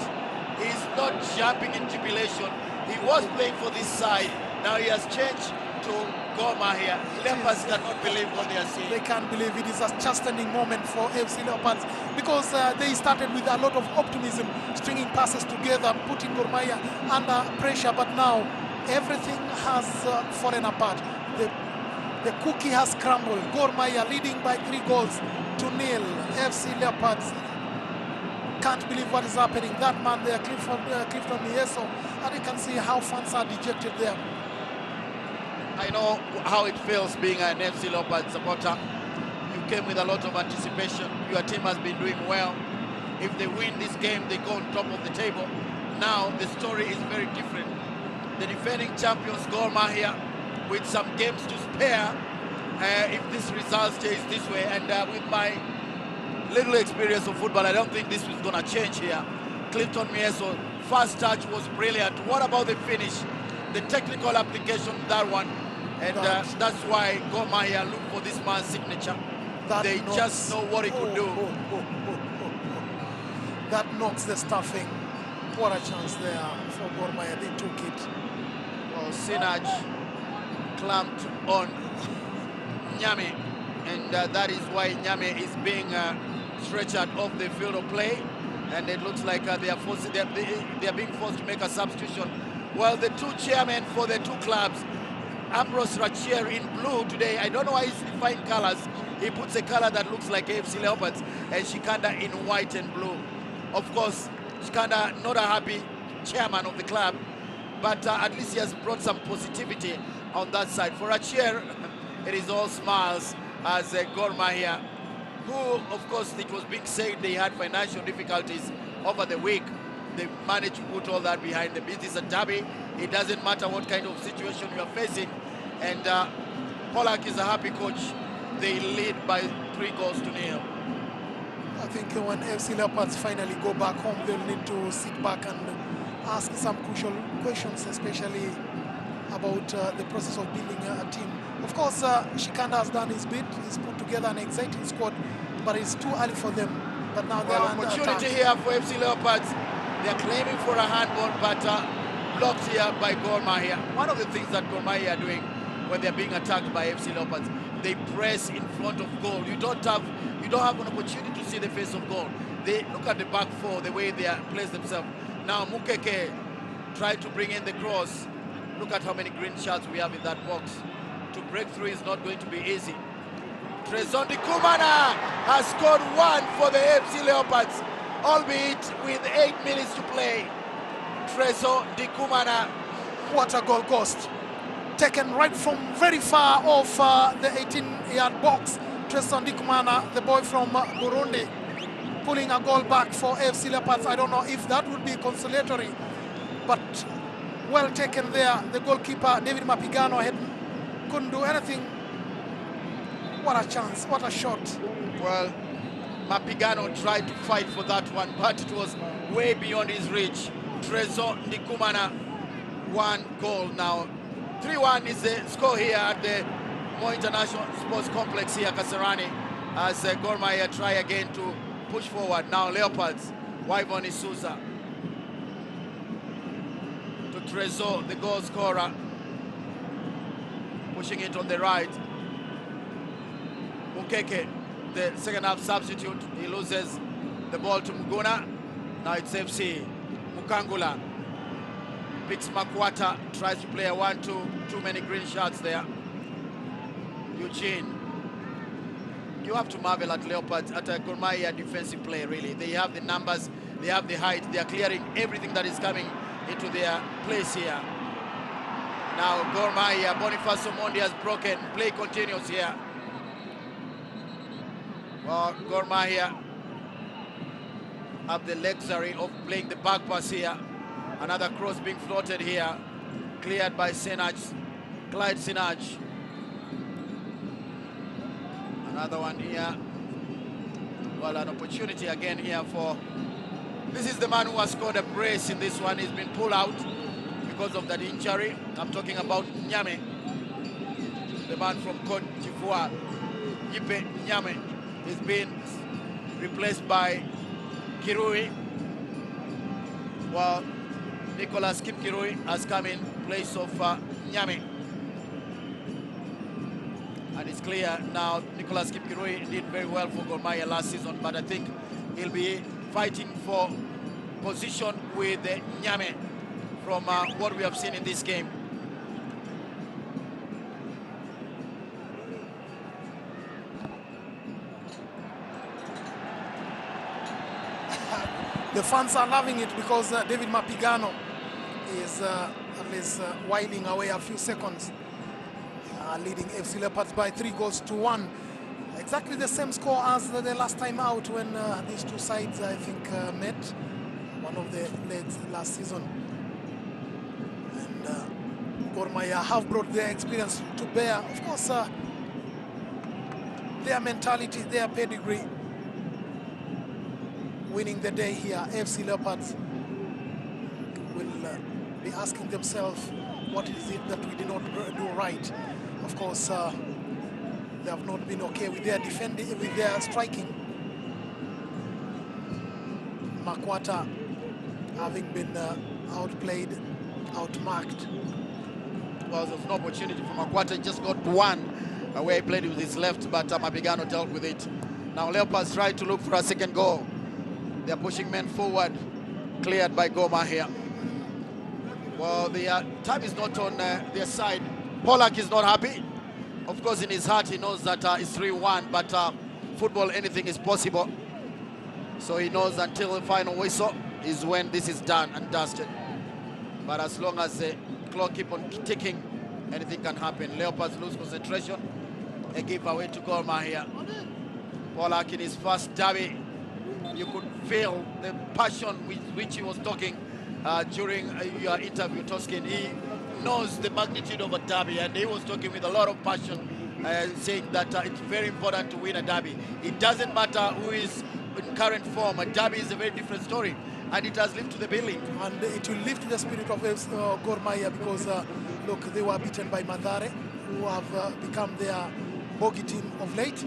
He's not jumping in jubilation. He was playing for this side. Now he has changed to Gor Mahia. Leopards cannot believe what they are seeing. They can't believe it. Is a chastening moment for AFC Leopards because they started with a lot of optimism, stringing passes together, putting Gor Mahia under pressure, but now everything has fallen apart. The cookie has crumbled. Gor Mahia leading by 3-0. AFC Leopards can't believe what is happening. That man there, Clifton Miheso, and you can see how fans are dejected there. I know how it feels being an AFC Leopards supporter. You came with a lot of anticipation. Your team has been doing well. If they win this game, they go on top of the table. Now the story is very different. The defending champions Gor Mahia with some games to spare if this result stays this way. And with my little experience of football, I don't think this is going to change here. Clifton Miheso, first touch was brilliant. What about the finish? The technical application, that one. And that's why Gor Mahia look for this man's signature. They just know what he could do. That knocks the stuffing. What a chance there for Gor Mahia. They took it. Well, Sinaj clamped on Nyame, and that is why Nyame is being stretched off the field of play, and it looks like they are being forced to make a substitution. Well, the two chairmen for the two clubs, Ambrose Rachier in blue today. I don't know why he's defying colors. He puts a color that looks like AFC Leopards, and Shikanda in white and blue. Of course, Shikanda not a happy chairman of the club, but at least he has brought some positivity on that side. For Rachier, it is all smiles as Gor Mahia, who, of course, it was being said they had financial difficulties over the week. They managed to put all that behind them. It is a derby. It doesn't matter what kind of situation you are facing. And Pollack is a happy coach. They lead by 3-0. I think when FC Leopards finally go back home, they'll need to sit back and ask some crucial questions, especially about the process of building a team. Of course, Shikanda has done his bit. He's put together an exciting squad, but it's too early for them. But now they're under attack. Opportunity here for FC Leopards. They're claiming for a handball, but blocked here by Gor Mahia. One of the things that Gor Mahia are doing when they're being attacked by FC Leopards, they press in front of goal. You don't have an opportunity to see the face of goal. They look at the back four, the way they are placed themselves. Now Mukeke tried to bring in the cross. Look at how many green shots we have in that box. To break through is not going to be easy. Trezor Ndikumana has scored one for the AFC Leopards, albeit with 8 minutes to play. Trezor Ndikumana. What a goal, Ghost. Taken right from very far off the 18-yard box. Trezor Ndikumana, the boy from Burundi, pulling a goal back for AFC Leopards. I don't know if that would be consolatory, but well taken there. The goalkeeper, David Mapigano, couldn't do anything. What a chance, what a shot. Well, Mapigano tried to fight for that one, but it was way beyond his reach. Trezor Ndikumana, 1 goal now. 3-1 is the score here at the Moi International Sports Complex here, Kasarani, as Gor Mahia try again to push forward. Now Leopards, Wyvon Isuza to Trezor, the goal scorer, pushing it on the right. Mukeke, the second half substitute, he loses the ball to Muguna. Now it's FC. Mukangula picks Makwata, tries to play a 1-2, too many green shots there. Eugene. You have to marvel at Leopards, at a Gor Mahia defensive play, really. They have the numbers, they have the height, they are clearing everything that is coming into their place here. Now Gor Mahia, Boniface Omondi has broken, play continues here. Well, Gor Mahia have the luxury of playing the back pass here. Another cross being floated here. Cleared by Sinach, Clyde Sinach. Another one here. Well, an opportunity again here for... This is the man who has scored a brace in this one. He's been pulled out because of that injury. I'm talking about Nyame, the man from Cote d'Ivoire. Yipe Nyame is being replaced by Kirui. Well, Nicolas Kipkirui has come in place of Nyame. And it's clear now Nicolas Kipkirui did very well for Gor Mahia last season, but I think he'll be fighting for position with Nyame from what we have seen in this game. The fans are loving it because David Mapigano is at least whiling away a few seconds, leading FC Leopards by 3-1. Exactly the same score as the last time out when these two sides, I think, met one of the legs last season. And Gor Mahia have brought their experience to bear. Of course, their mentality, their pedigree, winning the day here. AFC Leopards will be asking themselves, what is it that we did not do right? Of course, they have not been okay with their defending, with their striking. Makwata having been outplayed, outmarked. Well, there's no opportunity for Makwata. He just got one where he played with his left, but Mapigano dealt with it. Now Leopards try to look for a second goal. They're pushing men forward, cleared by Gor Mahia. Well, the time is not on their side. Pollack is not happy. Of course, in his heart, he knows that it's 3-1, but football, anything is possible. So he knows until the final whistle is when this is done and dusted. But as long as the clock keeps on ticking, anything can happen. Leopards lose concentration. A giveaway to Gor Mahia. Pollack in his first derby. You could feel the passion with which he was talking during your interview, Toskin. He knows the magnitude of a derby, and he was talking with a lot of passion, saying that it's very important to win a derby. It doesn't matter who is in current form. A derby is a very different story, and it has lived to the billing. And it will lift the spirit of Gor Mahia because, look, they were beaten by Madare, who have become their bogey team of late.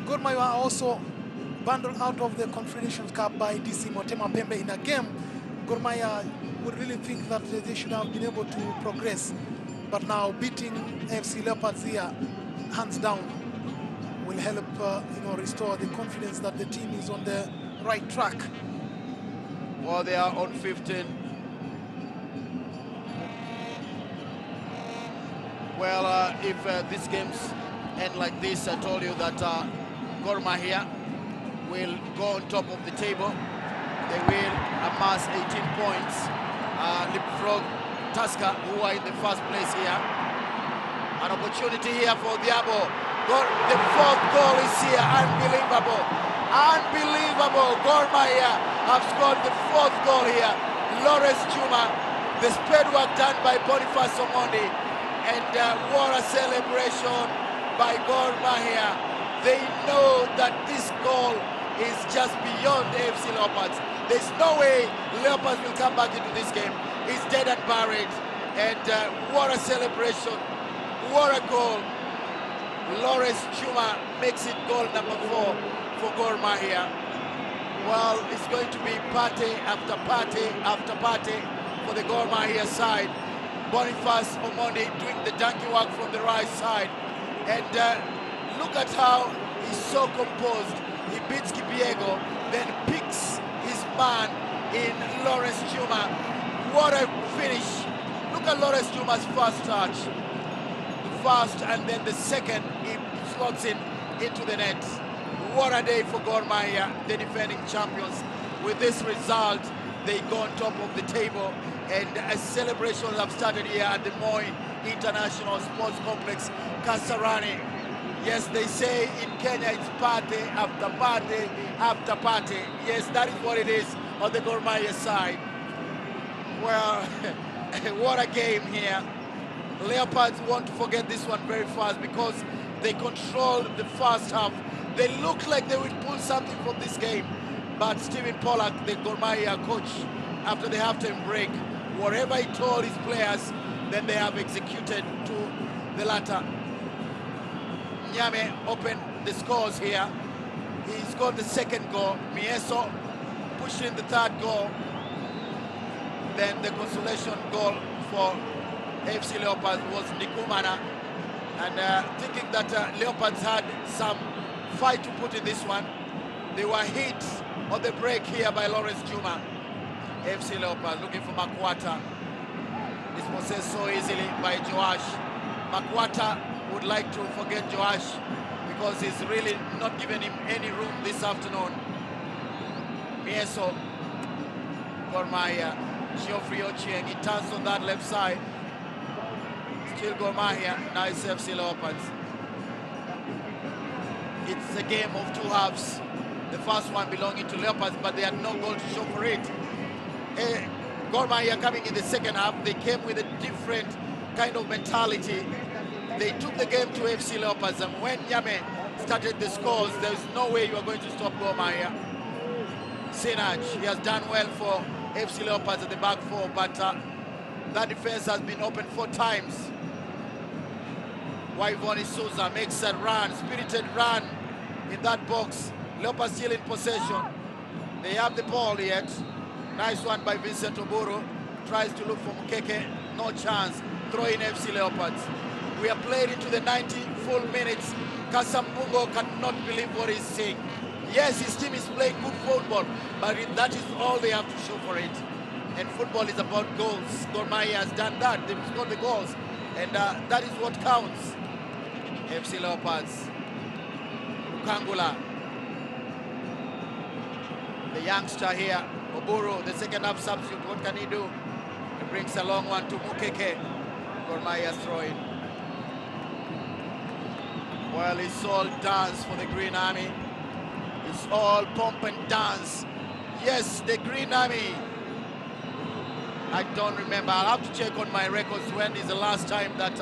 Gor Mahia also bundled out of the Confederations Cup by DC Motema Pembe in a game. Gor Mahia would really think that they should have been able to progress, but now beating FC Leopards here, hands down, will help restore the confidence that the team is on the right track. Well, they are on 15. Well, if these games end like this, I told you that Gor Mahia will go on top of the table. They will amass 18 points, leapfrog Tusker, who are in the first place here. An opportunity here for Diabo. The fourth goal is here. Unbelievable. Unbelievable. Gor Mahia have scored the fourth goal here. Lawrence Juma, the spade work done by Boniface Omondi, and what a celebration by Gor Mahia. They know that this goal is just beyond AFC Leopards. There's no way Leopards will come back into this game. It's dead and buried. And what a celebration. What a goal. Lawrence Chuma makes it goal number 4 for Gor Mahia. Well, it's going to be party after party after party for the Gor Mahia side. Boniface Omondi doing the donkey work from the right side. And look at how he's so composed. He beats Kipiego, then picks his man in Lawrence Chuma. What a finish. Look at Lawrence Chuma's first touch. The first and then the second, he slots in into the net. What a day for Gor Mahia, the defending champions. With this result, they go on top of the table, and celebrations have started here at the Moi International Sports Complex, Kasarani. Yes, they say in Kenya it's party after party after party. Yes, that is what it is on the Gor Mahia side. Well, What a game here. Leopards want to forget this one very fast because they controlled the first half. They looked like they would pull something from this game. But Stephen Pollack, the Gor Mahia coach, after the halftime break, whatever he told his players, then they have executed to the latter. Nyame opened the scores here. He scored the second goal. Mieso pushed in the third goal. Then the consolation goal for AFC Leopards was Nikumana. And thinking that Leopards had some fight to put in this one, they were hit on the break here by Lawrence Juma. AFC Leopards looking for Makwata. Dispossessed so easily by Joash. Makwata would like to forget Joash because he's really not given him any room this afternoon. Mieso, Gor Mahia, Geoffrey Ochieng, he turns on that left side. Still Gor Mahia, now it's FC Leopards. It's a game of two halves. The first one belonging to Leopards, but they had no goal to show for it. Gor Mahia coming in the second half, they came with a different kind of mentality. They took the game to FC Leopards, and when Nyame started the scores, there's no way you are going to stop Gor Mahia. Sinach, he has done well for FC Leopards at the back four, but that defense has been open 4 times. Waivoni Souza makes a run, spirited run in that box. Leopards still in possession. They have the ball yet. Nice one by Vincent Oburu. Tries to look for Mukeke, no chance. Throw in FC Leopards. We are played into the 90 full minutes. Kasambungo cannot believe what he's seeing. Yes, his team is playing good football, but that is all they have to show for it. And football is about goals. Gor Mahia has done that. They've scored the goals, and that is what counts. FC Leopards. Lukangula, the youngster here. Oburu, the second half substitute. What can he do? He brings a long one to Mukeke. Gor Mahia's throwing. Well, it's all dance for the Green Army. It's all pomp and dance. Yes, the Green Army. I don't remember. I'll have to check on my records when is the last time that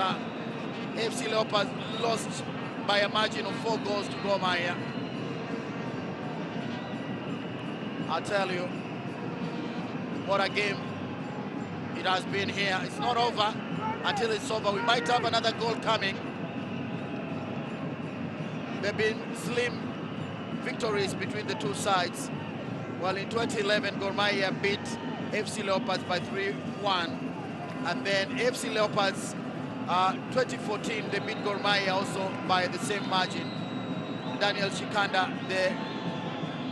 AFC Leopards lost by a margin of 4 goals to Gor Mahia. I'll tell you, what a game it has been here. It's not over until it's over. We might have another goal coming. There have been slim victories between the two sides. Well, in 2011, Gor Mahia beat AFC Leopards by 3-1. And then AFC Leopards, 2014, they beat Gor Mahia also by the same margin. Daniel Shikanda, the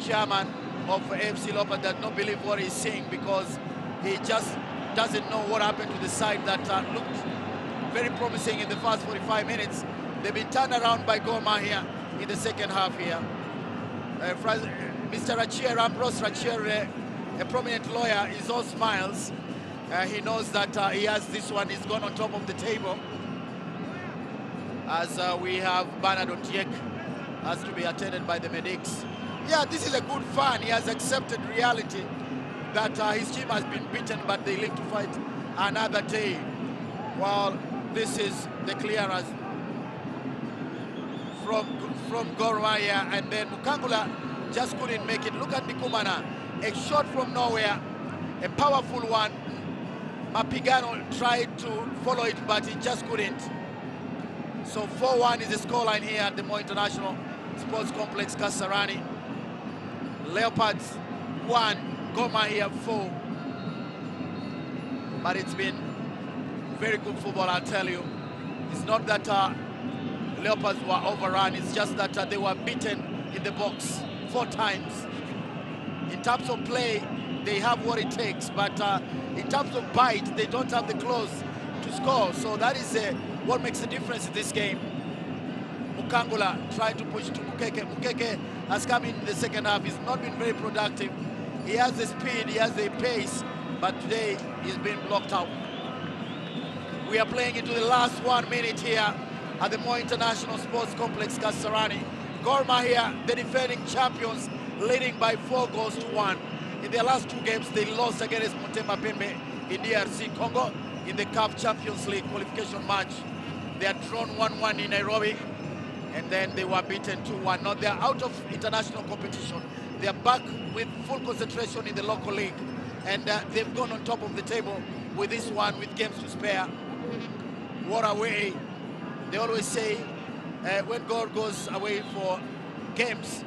chairman of AFC Leopards, does not believe what he's seeing because he just doesn't know what happened to the side that looked very promising in the first 45 minutes. They've been turned around by Gor Mahia in the second half here. Mr. Rachier, Ambrose Rachier, a prominent lawyer, is all smiles. He knows that he has this one, he's gone on top of the table. As we have Bernard Otiek, has to be attended by the medics. Yeah, this is a good fan. He has accepted reality that his team has been beaten, but they live to fight another day. Well, this is the clearance from Gor Mahia, and then Mukangula just couldn't make it. Look at Nikumana, a shot from nowhere, a powerful one. Mapigano tried to follow it, but he just couldn't. So 4-1 is the scoreline here at the Moi International Sports Complex, Kasarani. Leopards 1, Gor Mahia 4. But it's been very good football, I'll tell you. It's not that Leopards were overrun, it's just that they were beaten in the box 4 times. In terms of play, they have what it takes, but in terms of bite, they don't have the claws to score. So that is what makes the difference in this game. Mukangula trying to push to Mukeke. Mukeke has come in the second half. He's not been very productive. He has the speed, he has the pace, but today he's been blocked out. We are playing into the last 1 minute here at the Moi International Sports Complex, Kasarani. Gor Mahia, the defending champions, leading by 4 goals to 1. In their last 2 games, they lost against Mutemba Pembe in DRC Congo in the CAF Champions League qualification match. They had drawn 1-1 in Nairobi, and then they were beaten 2-1. Now they're out of international competition. They're back with full concentration in the local league, and they've gone on top of the table with this one with games to spare. What a way. They always say when God goes away for games,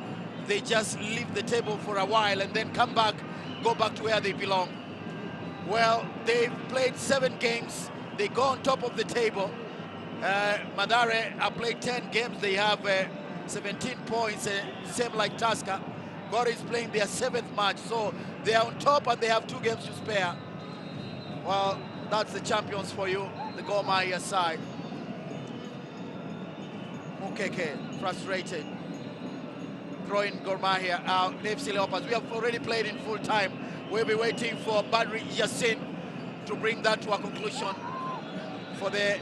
they just leave the table for a while and then come back, go back to where they belong. Well, they've played 7 games. They go on top of the table. Madare have played 10 games. They have 17 points, same like Tusker. Gor is playing their 7th match, so they are on top and they have 2 games to spare. Well, that's the champions for you, the Gor Mahia side. Mukeke, frustrated. Throwing Gor Mahia out, AFC Leopards. We have already played in full time. We'll be waiting for Badri Yassin to bring that to a conclusion. For the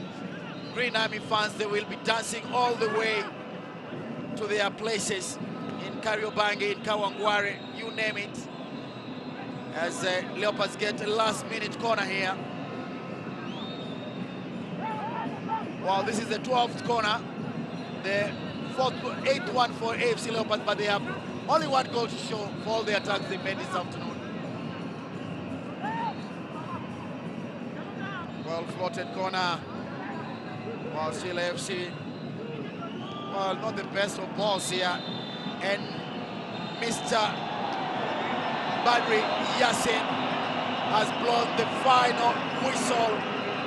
Green Army fans, they will be dancing all the way to their places in Kariobangi, in Kawangware, you name it. As Leopards get a last-minute corner here. Well, this is the 12th corner. The 8th one for AFC Leopards, but they have only 1 goal to show for all the attacks they made this afternoon. Well, floated corner. Well, still AFC. Well, not the best of balls here. And Mr. Badri Yassin has blown the final whistle.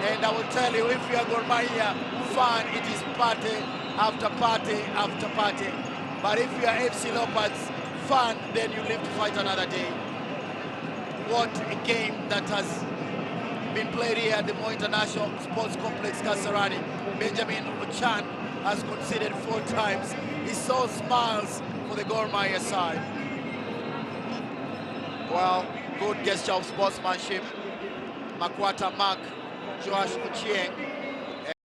And I will tell you, if you are Gor Mahia fan, it is party after party after party. But if you are AFC Leopards fan, then you live to fight another day. What a game that has been played here at the Moi International Sports Complex, Kasarani. Benjamin Ochan has conceded 4 times. He saw smiles for the Gor Mahia side. Well, good gesture of sportsmanship. Makwata Mark, Josh Ochieng